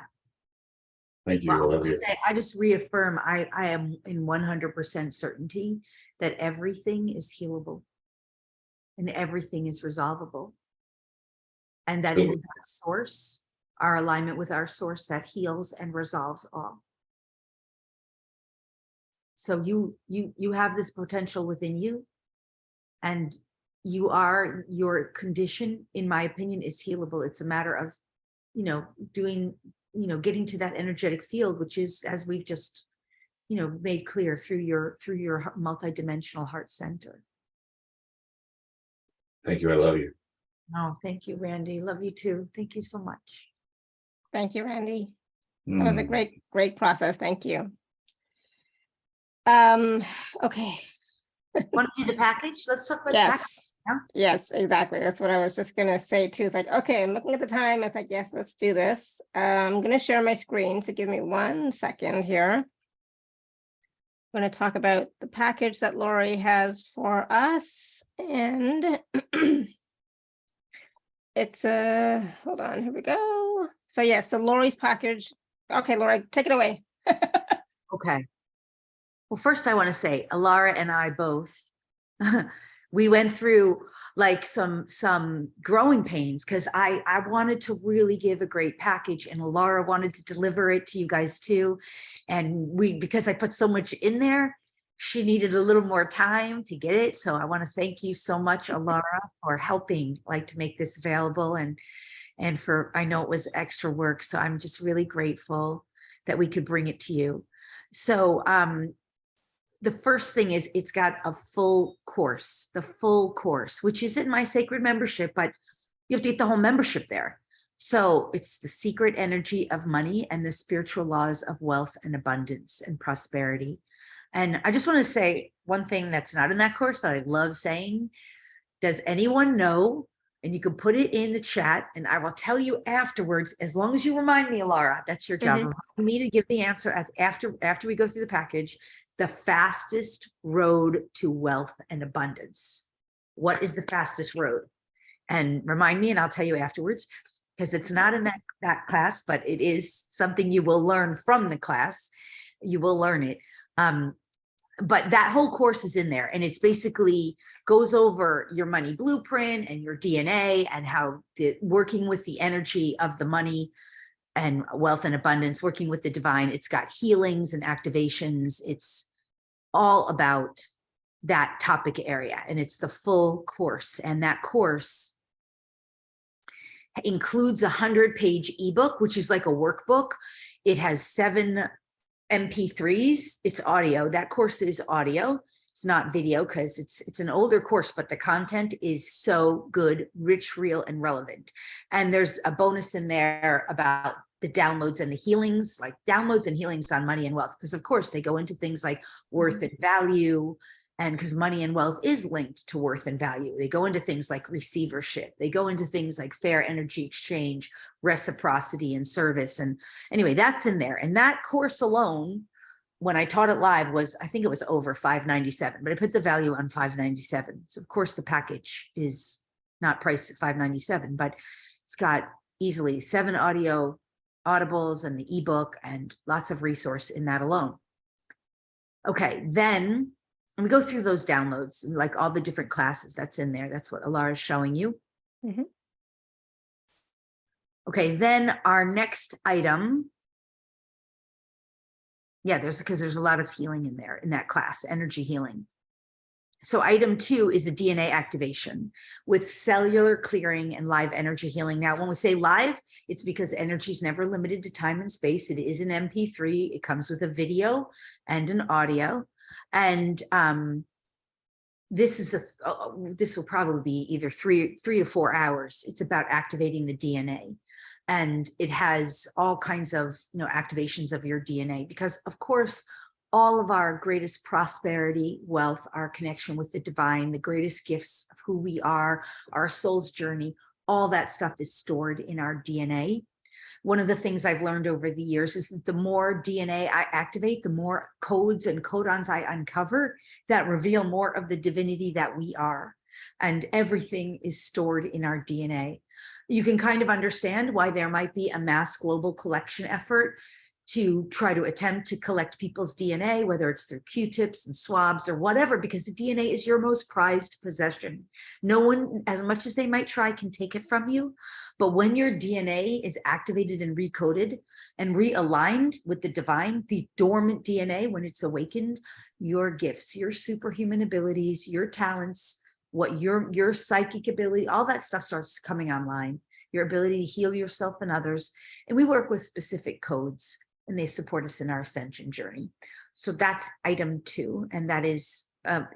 Thank you. Well, Olivia. I just reaffirm, I am in 100% certainty that everything is healable and everything is resolvable. And that it is our source, our alignment with our source, that heals and resolves all. So you have this potential within you, and your condition, in my opinion, is healable. It's a matter of, getting to that energetic field, which is, as we've just, made clear, through your multidimensional heart center. Thank you. I love you. Oh, thank you, Randy. Love you too. Thank you so much. Thank you, Randy. That was a great process. Thank you. Okay. Want to do the package? Let's talk about the package. Yes. Yes, exactly. That's what I was just going to say too. It's like, okay, I'm looking at the time. It's like, yes, let's do this. I'm going to share my screen. So give me 1 second here. I'm going to talk about the package that Lori has for us. And it's hold on, here we go. So yeah, so Lori's package. Okay, Lori, take it away. Okay. Well, first I want to say, Alara and I both, we went through like some growing pains, because I wanted to really give a great package, and Alara wanted to deliver it to you guys too. And because I put so much in there, she needed a little more time to get it. So I want to thank you so much, Alara, for helping like to make this available, and for, I know it was extra work. So I'm just really grateful that we could bring it to you. So the first thing is it's got a full course, the full course, which is in my sacred membership, but you have to get the whole membership there. So it's the secret energy of money and the spiritual laws of wealth and abundance and prosperity. And I just want to say one thing that's not in that course that I love saying. Does anyone know? And you can put it in the chat and I will tell you afterwards, as long as you remind me, Alara, that's your job. Remind me to give the answer after we go through the package, the fastest road to wealth and abundance. What is the fastest road? And remind me and I'll tell you afterwards, because it's not in that class, but it is something you will learn from the class. You will learn it. But that whole course is in there, and it's basically goes over your money blueprint and your DNA and how working with the energy of the money and wealth and abundance, working with the divine. It's got healings and activations. It's all about that topic area, and it's the full course. And that course includes a 100-page ebook, which is like a workbook. It has 7 MP3s. It's audio. That course is audio. It's not video because it's an older course, but the content is so good, rich, real, and relevant. And there's a bonus in there about the downloads and the healings, like downloads and healings on money and wealth, because of course they go into things like worth and value. And because money and wealth is linked to worth and value, they go into things like receivership. They go into things like fair energy exchange, reciprocity, and service. And anyway, that's in there. And that course alone, when I taught it live, was, I think it was over $597, but I put the value on $597. So of course the package is not priced at $597, but it's got easily 7 audibles and the ebook and lots of resource in that alone. Okay, then and we go through those downloads, like all the different classes that's in there. That's what Alara is showing you. Okay, then our next item. Yeah, because there's a lot of healing in there in that class, energy healing. So item 2 is a DNA activation with cellular clearing and live energy healing. Now, when we say live, it's because energy is never limited to time and space. It is an MP3. It comes with a video and an audio. And this will probably be either 3 to 4 hours. It's about activating the DNA, and it has all kinds of activations of your DNA, because of course all of our greatest prosperity, wealth, our connection with the divine, the greatest gifts of who we are, our soul's journey, all that stuff is stored in our DNA. One of the things I've learned over the years is that the more DNA I activate, the more codes and codons I uncover that reveal more of the divinity that we are. And everything is stored in our DNA. You can kind of understand why there might be a mass global collection effort to try to attempt to collect people's DNA, whether it's through Q-tips and swabs or whatever, because the DNA is your most prized possession. No one, as much as they might try, can take it from you. But when your DNA is activated and recoded and realigned with the divine, the dormant DNA, when it's awakened, your gifts, your superhuman abilities, your talents, what your psychic ability, all that stuff starts coming online, your ability to heal yourself and others. And we work with specific codes, and they support us in our ascension journey. So that's item 2. And that is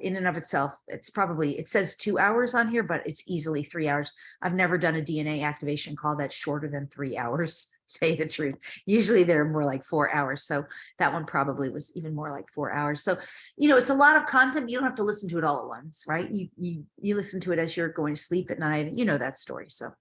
in and of itself, it says 2 hours on here, but it's easily 3 hours. I've never done a DNA activation call that's shorter than 3 hours, say the truth. Usually they're more like 4 hours. So that one probably was even more like 4 hours. So, it's a lot of content. You don't have to listen to it all at once, right? You listen to it as you're going to sleep at night. You know that story. So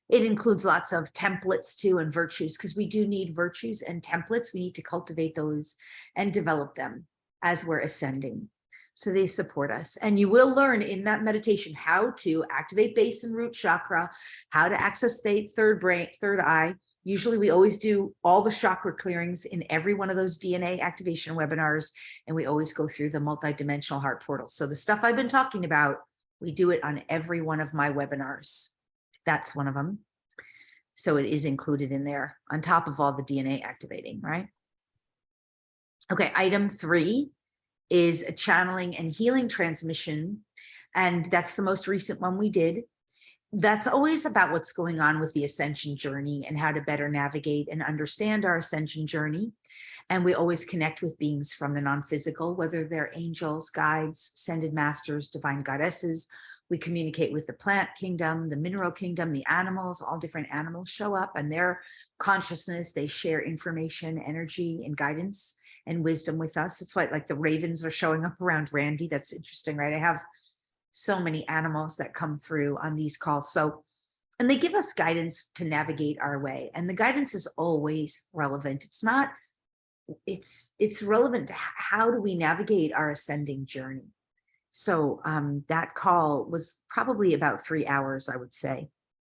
it includes lots of templates too, and virtues, because we do need virtues and templates. We need to cultivate those and develop them as we're ascending. So they support us. And you will learn in that meditation how to activate base and root chakra, how to access the third eye. Usually we always do all the chakra clearings in every one of those DNA activation webinars. And we always go through the multidimensional heart portal. So the stuff I've been talking about, we do it on every one of my webinars. That's one of them. So it is included in there on top of all the DNA activating, right? Okay, item 3 is a channeling and healing transmission. And that's the most recent one we did. That's always about what's going on with the ascension journey and how to better navigate and understand our ascension journey. And we always connect with beings from the non-physical, whether they're angels, guides, ascended masters, divine goddesses. We communicate with the plant kingdom, the mineral kingdom, the animals. All different animals show up and their consciousness. They share information, energy, and guidance and wisdom with us. It's like the ravens are showing up around Randy. That's interesting, right? I have so many animals that come through on these calls. So, and they give us guidance to navigate our way. And the guidance is always relevant. It's relevant to how do we navigate our ascending journey. So that call was probably about 3 hours, I would say.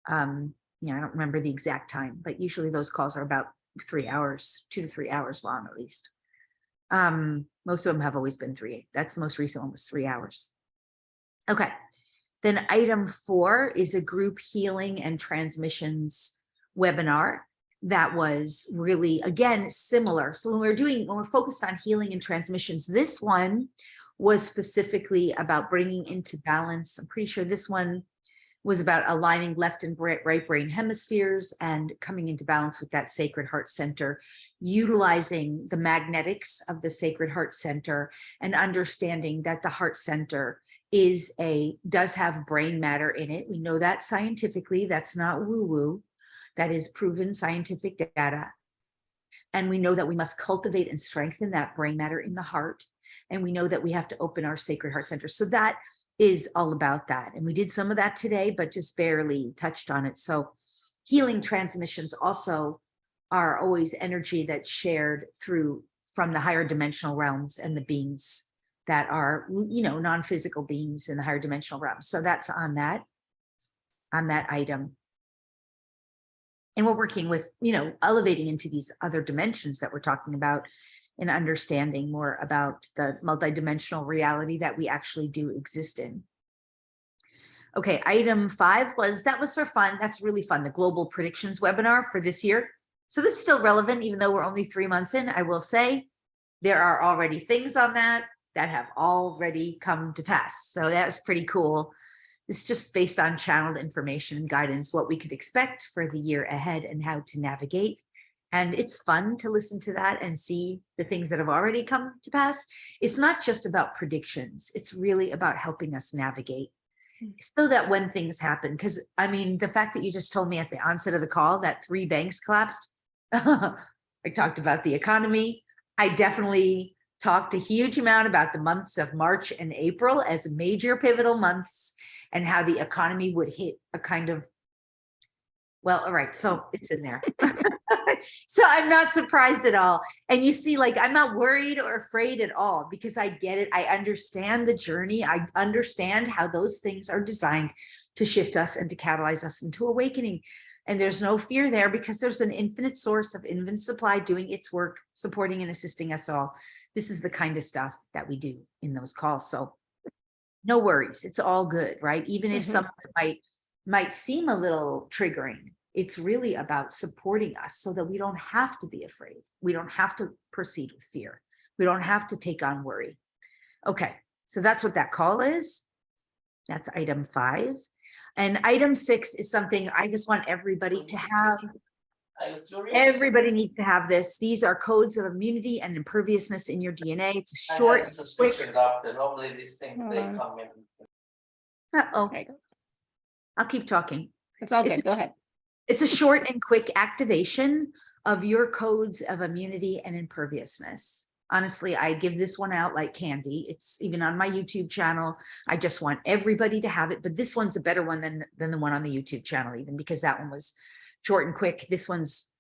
I don't remember the exact time, but usually those calls are about 3 hours, 2 to 3 hours long, at least. Most of them have always been 3. That's the most recent one, was 3 hours. Okay. Then item 4 is a group healing and transmissions webinar that was really, again, similar. So when we're focused on healing and transmissions, this one was specifically about bringing into balance. I'm pretty sure this one was about aligning left and right brain hemispheres and coming into balance with that sacred heart center, utilizing the magnetics of the sacred heart center and understanding that the heart center does have brain matter in it. We know that scientifically. That's not woo-woo. That is proven scientific data. And we know that we must cultivate and strengthen that brain matter in the heart. And we know that we have to open our sacred heart center. So that is all about that. And we did some of that today, but just barely touched on it. So healing transmissions also are always energy that's shared from the higher dimensional realms and the beings that are, non-physical beings in the higher dimensional realms. So that's on that item. And we're working with, elevating into these other dimensions that we're talking about and understanding more about the multidimensional reality that we actually do exist in. Okay, item 5 was for fun. That's really fun. The Global Predictions webinar for this year. So this is still relevant, even though we're only 3 months in. I will say there are already things on that have already come to pass. So that was pretty cool. It's just based on channeled information and guidance, what we could expect for the year ahead and how to navigate. And it's fun to listen to that and see the things that have already come to pass. It's not just about predictions. It's really about helping us navigate so that when things happen, because the fact that you just told me at the onset of the call that 3 banks collapsed, I talked about the economy. I definitely talked a huge amount about the months of March and April as major pivotal months and how the economy would hit a kind of, all right, so it's in there. So I'm not surprised at all. And you see, I'm not worried or afraid at all because I get it. I understand the journey. I understand how those things are designed to shift us and to catalyze us into awakening. And there's no fear there because there's an infinite source of infinite supply doing its work, supporting and assisting us all. This is the kind of stuff that we do in those calls. So no worries. It's all good, right? Even if some of it might seem a little triggering, it's really about supporting us so that we don't have to be afraid. We don't have to proceed with fear. We don't have to take on worry. Okay, so that's what that call is. That's item 5. And item 6 is something I just want everybody to have. Everybody needs to have this. These are codes of immunity and imperviousness in your DNA. It's a short, quick. Normally these things they come in. Uh-oh. I'll keep talking. It's all good. Go ahead. It's a short and quick activation of your codes of immunity and imperviousness. Honestly, I give this one out like candy. It's even on my YouTube channel. I just want everybody to have it, but this one's a better one than the one on the YouTube channel, even because that one was short and quick. This one's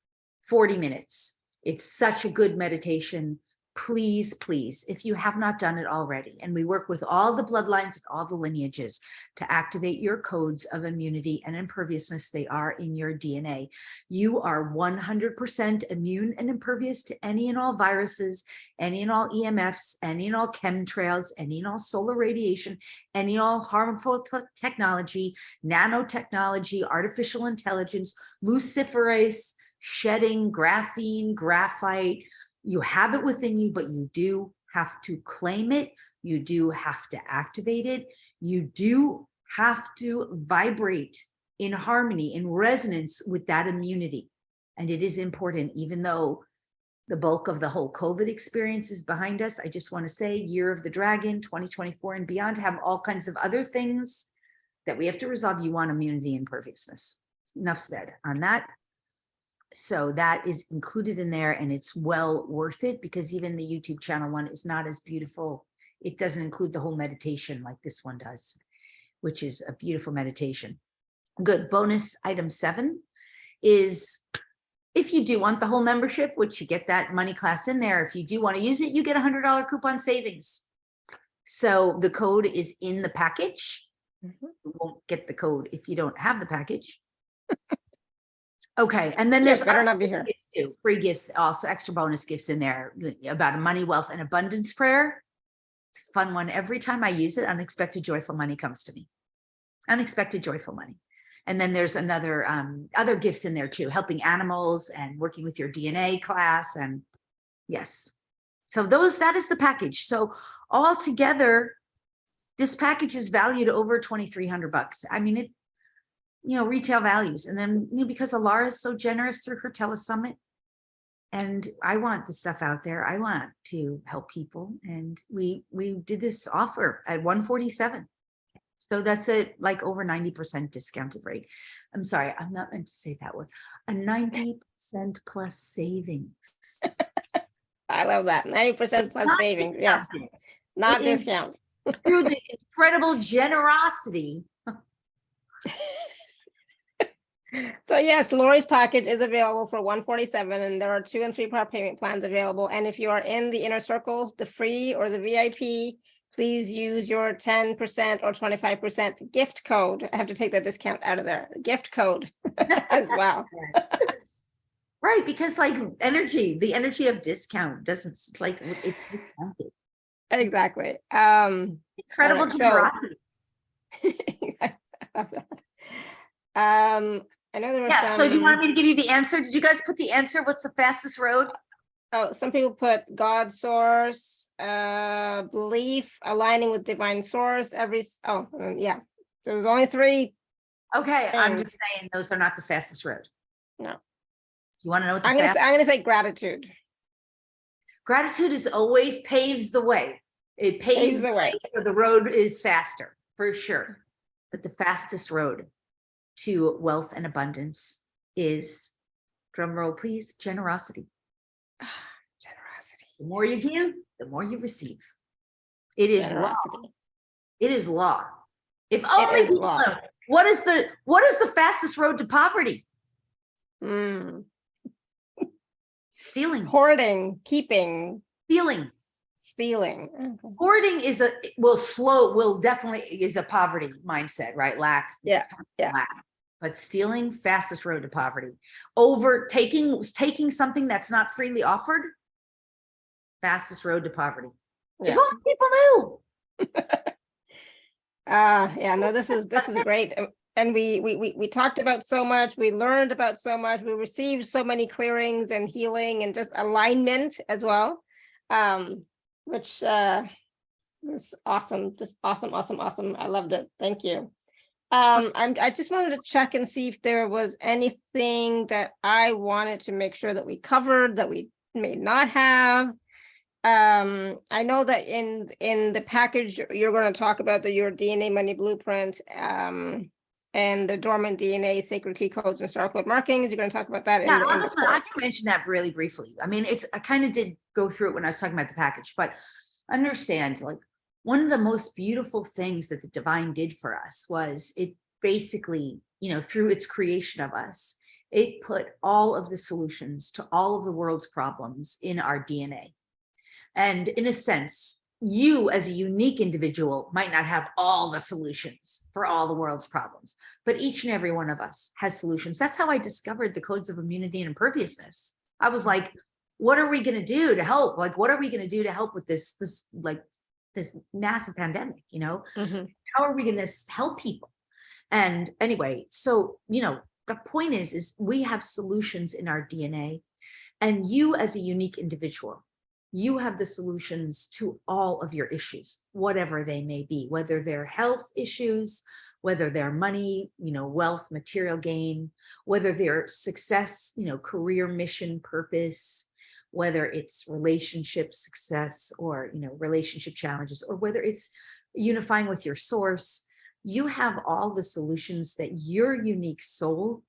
40 minutes. It's such a good meditation. Please, please, if you have not done it already, and we work with all the bloodlines and all the lineages to activate your codes of immunity and imperviousness, they are in your DNA. You are 100% immune and impervious to any and all viruses, any and all EMFs, any and all chemtrails, any and all solar radiation, any and all harmful technology, nanotechnology, artificial intelligence, luciferase, shedding, graphene, graphite. You have it within you, but you do have to claim it. You do have to activate it. You do have to vibrate in harmony, in resonance with that immunity. And it is important, even though the bulk of the whole COVID experience is behind us. I just want to say, Year of the Dragon, 2024 and beyond, have all kinds of other things that we have to resolve. You want immunity and imperviousness. Enough said on that. So that is included in there, and it's well worth it, because even the YouTube channel one is not as beautiful. It doesn't include the whole meditation like this one does, which is a beautiful meditation. Good. Bonus item 7 is, if you do want the whole membership, which you get that money class in there, if you do want to use it, you get $100 coupon savings. So the code is in the package. You won't get the code if you don't have the package. Okay, and then there's better not be here. Gifts too, free gifts, also extra bonus gifts in there about a money, wealth, and abundance prayer. It's a fun one. Every time I use it, unexpected joyful money comes to me. Unexpected joyful money. And then there's another other gifts in there too, helping animals and working with your DNA class. And yes, so that is the package. So all together, this package is valued over $2,300. I mean, it, retail values. And then, because Alara is so generous through her telesummit, and I want the stuff out there. I want to help people. And we did this offer at $147. So that's like over 90% discounted rate. I'm sorry, I'm not meant to say that word. A 90% plus savings. I love that. 90% plus Not savings. Yes. discounted. Not It is discount. Through the incredible generosity. So yes, Lori's package is available for $147, and there are 2 and 3 part payment plans available. And if you are in the inner circle, the free or the VIP, please use your 10% or 25% gift code. I have to take that discount out of there. Gift code as well. Right, because like the energy of discount doesn't, like, it's discounted. Exactly. Incredible right, so- generosity. I love that. I know there was Yeah, some. so you want me to give you the answer? Did you guys put the answer? What's the fastest road? Oh, some people put God source, belief, aligning with divine source. Yeah. So there's only 3. Okay, I'm just Thanks. saying those are not the fastest road. No. Do you want to know what the I'm gonna say gratitude. Gratitude is always paves the way. It paves the way, so the road is faster, for sure. But the fastest road to wealth and abundance is, drum roll please, generosity. Generosity. The more you give, the more you receive. It is law. Generosity. It is law. If only is people law. know, what is the fastest road to poverty? Stealing. Hoarding, keeping, Stealing. stealing. Okay. Hoarding will definitely is a poverty mindset, right? Lack. Yeah, yeah. Lack. But stealing, fastest road to poverty. Over taking something that's not freely offered, fastest road to poverty. Yeah. If only people knew. Yeah, no, this was great. And we talked about so much, we learned about so much, we received so many clearings and healing and just alignment as well. Which was awesome, just awesome. I loved it. Thank you. I just wanted to check and see if there was anything that I wanted to make sure that we covered that we may not have. I know that in the package, you're going to talk about your DNA money blueprint, and the dormant DNA sacred key codes and star code markings. You're going to talk about that. Yeah, I can mention that really briefly. I mean, I kind of did go through it when I was talking about the package, but understand, like, one of the most beautiful things that the divine did for us was it basically, through its creation of us, it put all of the solutions to all of the world's problems in our DNA. And in a sense, you as a unique individual might not have all the solutions for all the world's problems, but each and every one of us has solutions. That's how I discovered the codes of immunity and imperviousness. I was like, what are we going to do to help? Like, what are we going to do to help with this massive pandemic? How are we going to help people? And anyway, so, the point is we have solutions in our DNA, and you as a unique individual, you have the solutions to all of your issues, whatever they may be, whether they're health issues, whether they're money, wealth, material gain, whether they're success, career, mission, purpose, whether it's relationship success or, relationship challenges, or whether it's unifying with your source. You have all the solutions that your unique soul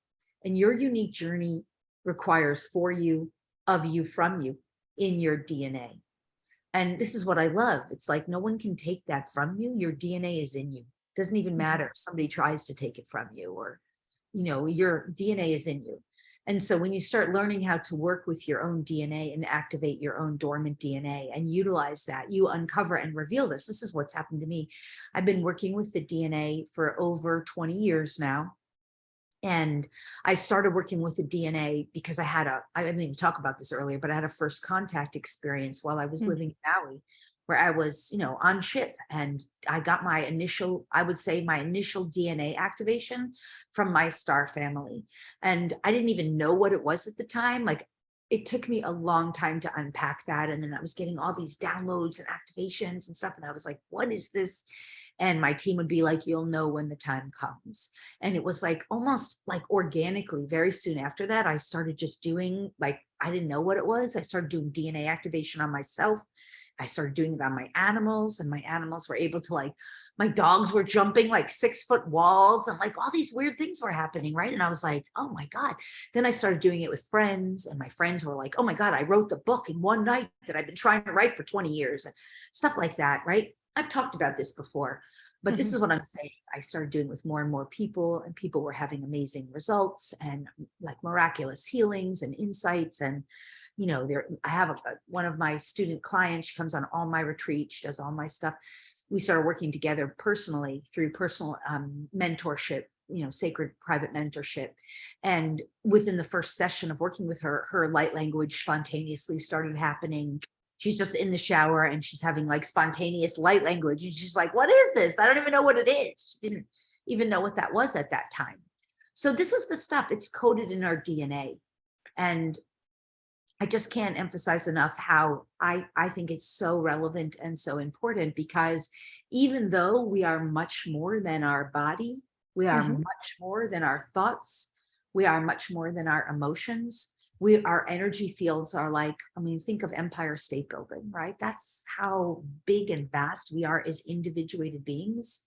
and your unique journey requires for you, of you, from you, in your DNA. And this is what I love. It's like no one can take that from you. Your DNA is in you. Doesn't even matter if somebody tries to take it from you, or, your DNA is in you. And so when you start learning how to work with your own DNA and activate your own dormant DNA and utilize that, you uncover and reveal this. This is what's happened to me. I've been working with the DNA for over 20 years now. And I started working with the DNA because I didn't even talk about this earlier, but I had a first contact experience while I was living in Maui, where I was, on ship, and I got my initial DNA activation from my star family. And I didn't even know what it was at the time. Like, it took me a long time to unpack that. And then I was getting all these downloads and activations and stuff. And I was like, what is this? And my team would be like, you'll know when the time comes. And it was like almost like organically, very soon after that, I started just doing, like, I didn't know what it was. I started doing DNA activation on myself. I started doing it on my animals, and my animals were able to, my dogs were jumping like 6-foot walls, and like all these weird things were happening. Right. And I was like, oh my God. Then I started doing it with friends, and my friends were like, oh my God, I wrote the book in one night that I've been trying to write for 20 years and stuff like that. Right. I've talked about this before, but this is what I'm saying. I started doing with more and more people, and people were having amazing results and like miraculous healings and insights. And, I have one of my student clients. She comes on all my retreats. She does all my stuff. We started working together personally through personal mentorship, sacred private mentorship. And within the first session of working with her, her light language spontaneously started happening. She's just in the shower and she's having like spontaneous light language. And she's like, what is this? I don't even know what it is. She didn't even know what that was at that time. So this is the stuff, it's coded in our DNA. And I just can't emphasize enough how I think it's so relevant and so important, because even though we are much more than our body, we are much more than our thoughts, we are much more than our emotions. Our energy fields are like, think of Empire State Building, right? That's how big and vast we are as individuated beings.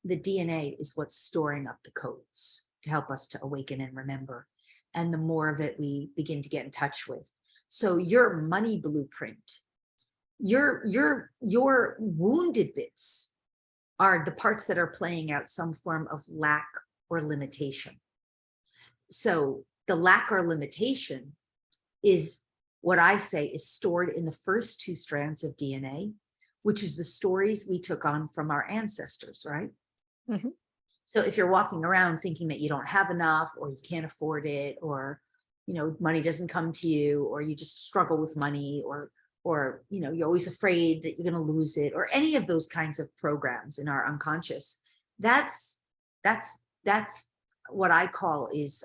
The DNA is what's storing up the codes to help us to awaken and remember. And the more of it we begin to get in touch with. So your money blueprint, your wounded bits are the parts that are playing out some form of lack or limitation. So the lack or limitation is what I say is stored in the first 2 strands of DNA, which is the stories we took on from our ancestors, right? So if you're walking around thinking that you don't have enough, or you can't afford it, or, money doesn't come to you, or you just struggle with money, or, you're always afraid that you're going to lose it, or any of those kinds of programs in our unconscious, that's what I call is,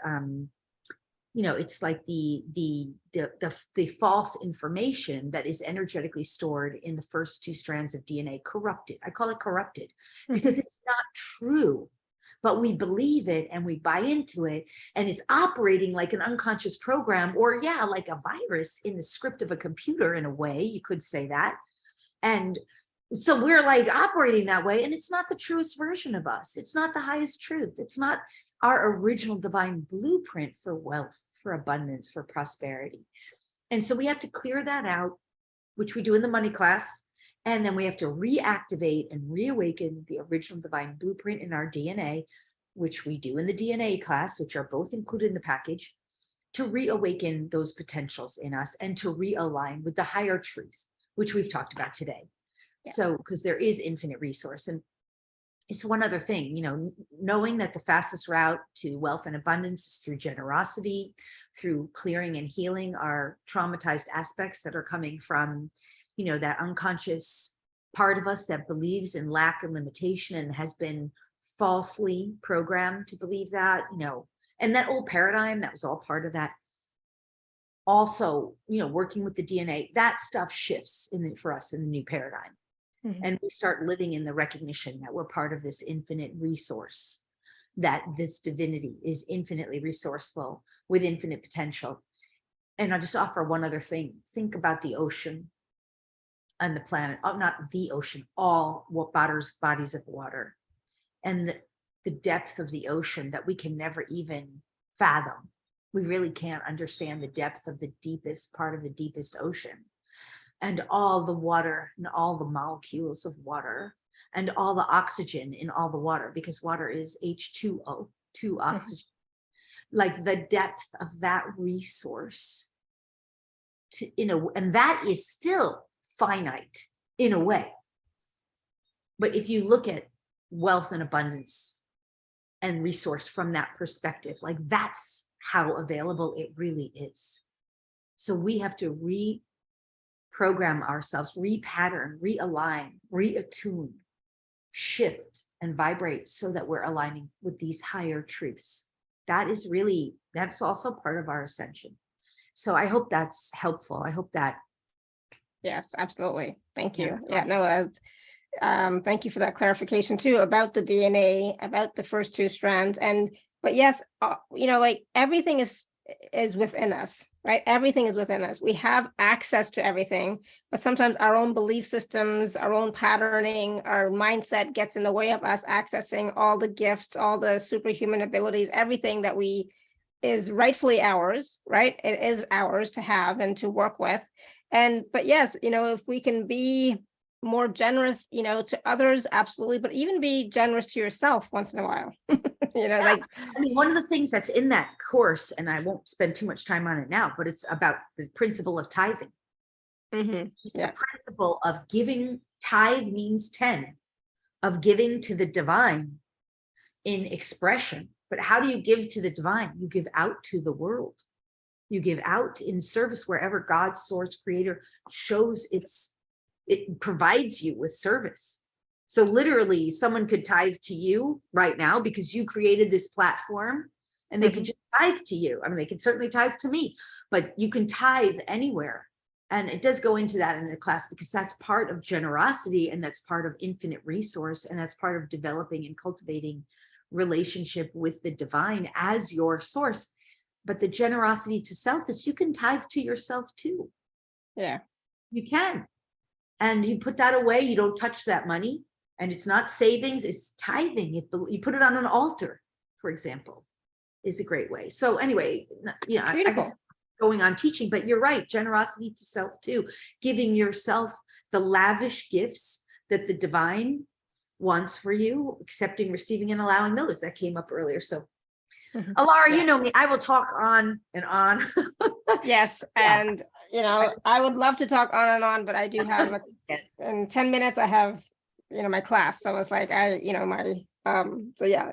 it's like the false information that is energetically stored in the first 2 strands of DNA, corrupted. I call it corrupted because it's not true, but we believe it and we buy into it, and it's operating like an unconscious program, or like a virus in the script of a computer. In a way, you could say that. And so we're like operating that way, and it's not the truest version of us. It's not the highest truth. It's not our original divine blueprint for wealth, for abundance, for prosperity. And so we have to clear that out, which we do in the money class. And then we have to reactivate and reawaken the original divine blueprint in our DNA, which we do in the DNA class, which are both included in the package, to reawaken those potentials in us and to realign with the higher truth, which we've talked about today. Yeah. So, because there is infinite resource. And it's one other thing, knowing that the fastest route to wealth and abundance is through generosity, through clearing and healing our traumatized aspects that are coming from, that unconscious part of us that believes in lack and limitation and has been falsely programmed to believe that, and that old paradigm, that was all part of that. also, working with the DNA, that stuff shifts for us in the new paradigm. And we start living in the recognition that we're part of this infinite resource, that this divinity is infinitely resourceful with infinite potential. And I'll just offer one other thing. Think about the ocean and the planet, not the ocean, all bodies of water, and the depth of the ocean that we can never even fathom. We really can't understand the depth of the deepest part of the deepest ocean, and all the water and all the molecules of water and all the oxygen in all the water, because water is H2O, 2 oxygen. Like the depth of that resource, and that is still finite in a way. But if you look at wealth and abundance and resource from that perspective, like that's how available it really is. So we have to reprogram ourselves, repattern, realign, reattune, shift, and vibrate so that we're aligning with these higher truths. That's also part of our ascension. So I hope that's helpful. I hope that. Yes, absolutely. Thank you. Yes, Yeah, no, thank you for that clarification too about the DNA, about the first 2 strands. But yes, like everything is within us, right? Everything is within us. We have access to everything, but sometimes our own belief systems, our own patterning, our mindset gets in the way of us accessing all the gifts, all the superhuman abilities, everything that is rightfully ours, right? It is ours to have and to work with. But yes, if we can be more generous, to others, absolutely, but even be generous to yourself once in a while. Like, I mean, one of the things that's in that course, and I won't spend too much time on it now, but it's about the principle of tithing. Just the principle of giving. Tithe means 10, of giving to the divine in expression. But how do you give to the divine? You give out to the world. You give out in service wherever God, source, creator shows it provides you with service. So literally someone could tithe to you right now because you created this platform, and they could just tithe to you. I mean, they can certainly tithe to me, but you can tithe anywhere. And it does go into that in the class, because that's part of generosity, and that's part of infinite resource, and that's part of developing and cultivating relationship with the divine as your source. But the generosity to self is you can tithe to yourself too. Yeah, you can. And you put that away, you don't touch that money, and it's not savings, it's tithing. You put it on an altar, for example, is a great way. So anyway, I guess going on teaching, but you're right, generosity to self too, giving yourself the lavish gifts that the divine wants for you, accepting, receiving, and allowing those. That came up earlier. So Alara, you know me, I will talk on and on. Yes. And, I would love to talk on and on, but I do have, in 10 minutes, I have, my class. So it's like,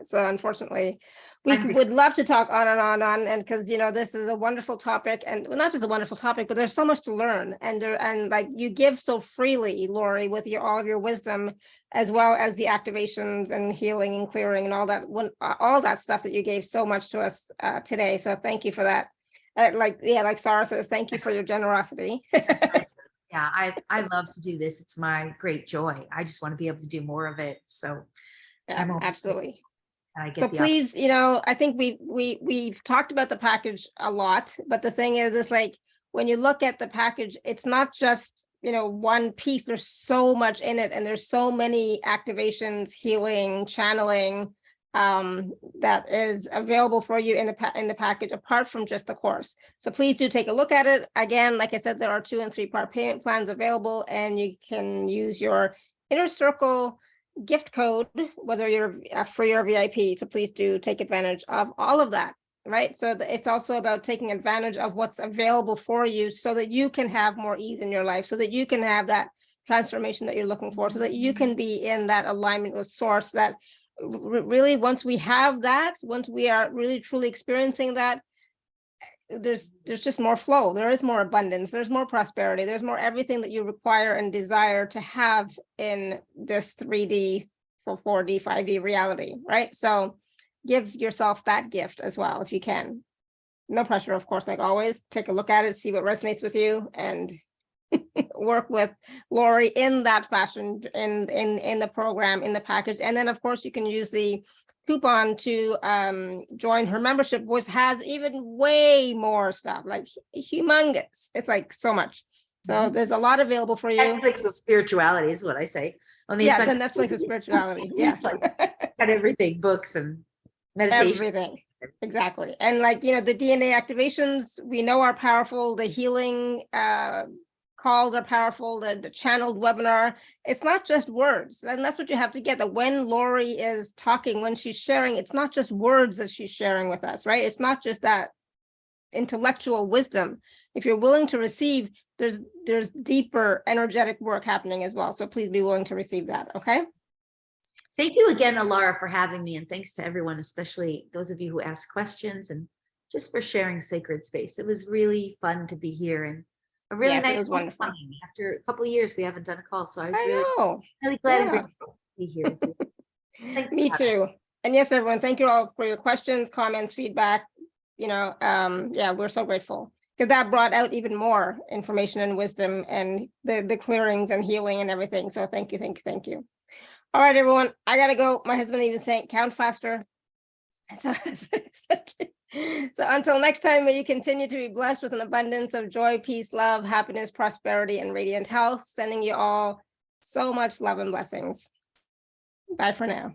so unfortunately, we would love to talk on and on, and because, this is a wonderful topic, and not just a wonderful topic, but there's so much to learn, and like you give so freely, Lori, with all of your wisdom, as well as the activations and healing and clearing and all that stuff that you gave so much to us today. So thank you for that. Like Sarah says, thank you for your generosity. Yeah, I love to do this. It's my great joy. I just want to be able to do more of it. So yeah, absolutely. So please, I think we've talked about the package a lot, but the thing is like, when you look at the package, it's not just, one piece. There's so much in it, and there's so many activations, healing, channeling, that is available for you in the package, apart from just the course. So please do take a look at it. Again, like I said, there are 2- and 3-part payment plans available, and you can use your Inner Circle gift code, whether you're free or VIP. So please do take advantage of all of that, right? So it's also about taking advantage of what's available for you, so that you can have more ease in your life, so that you can have that transformation that you're looking for, so that you can be in that alignment with source. That really, once we have that, once we are really truly experiencing that, there's just more flow, there is more abundance, there's more prosperity, there's more everything that you require and desire to have in this 3D, 4D, 5D reality, right? So give yourself that gift as well, if you can. no pressure, of course, like always. Take a look at it, see what resonates with you, and work with Lori in that fashion, in the program, in the package. And then, of course, you can use the coupon to join her membership, which has even way more stuff, like humongous. It's like so much. So there's a lot available for you. Netflix of spirituality is what I say. On the Yeah, the Ascension- Netflix of spirituality. Yeah. It's like, got everything, books and meditation. Everything. Exactly. And like, you know, the DNA activations we know are powerful. The healing calls are powerful. The channeled webinar. It's not just words. And that's what you have to get, that when Lori is talking, when she's sharing, it's not just words that she's sharing with us, right? It's not just that intellectual wisdom. If you're willing to receive, there's deeper energetic work happening as well. So please be willing to receive that. Okay. Thank you again, Alara, for having me. And thanks to everyone, especially those of you who asked questions and just for sharing sacred space. It was really fun to be here and a really Yes, it nice was wonderful. time. After a couple of years, we haven't done a call. So I was I really, know. really glad Yeah. to be here with you. Thanks. Me too. And yes, everyone, thank you all for your questions, comments, feedback. You know, yeah, we're so grateful because that brought out even more information and wisdom and the clearings and healing and everything. So thank you, thank you, thank you. All right, everyone, I gotta go. My husband even saying count faster. So, so until next time, may you continue to be blessed with an abundance of joy, peace, love, happiness, prosperity, and radiant health. Sending you all so much love and blessings. Bye for now.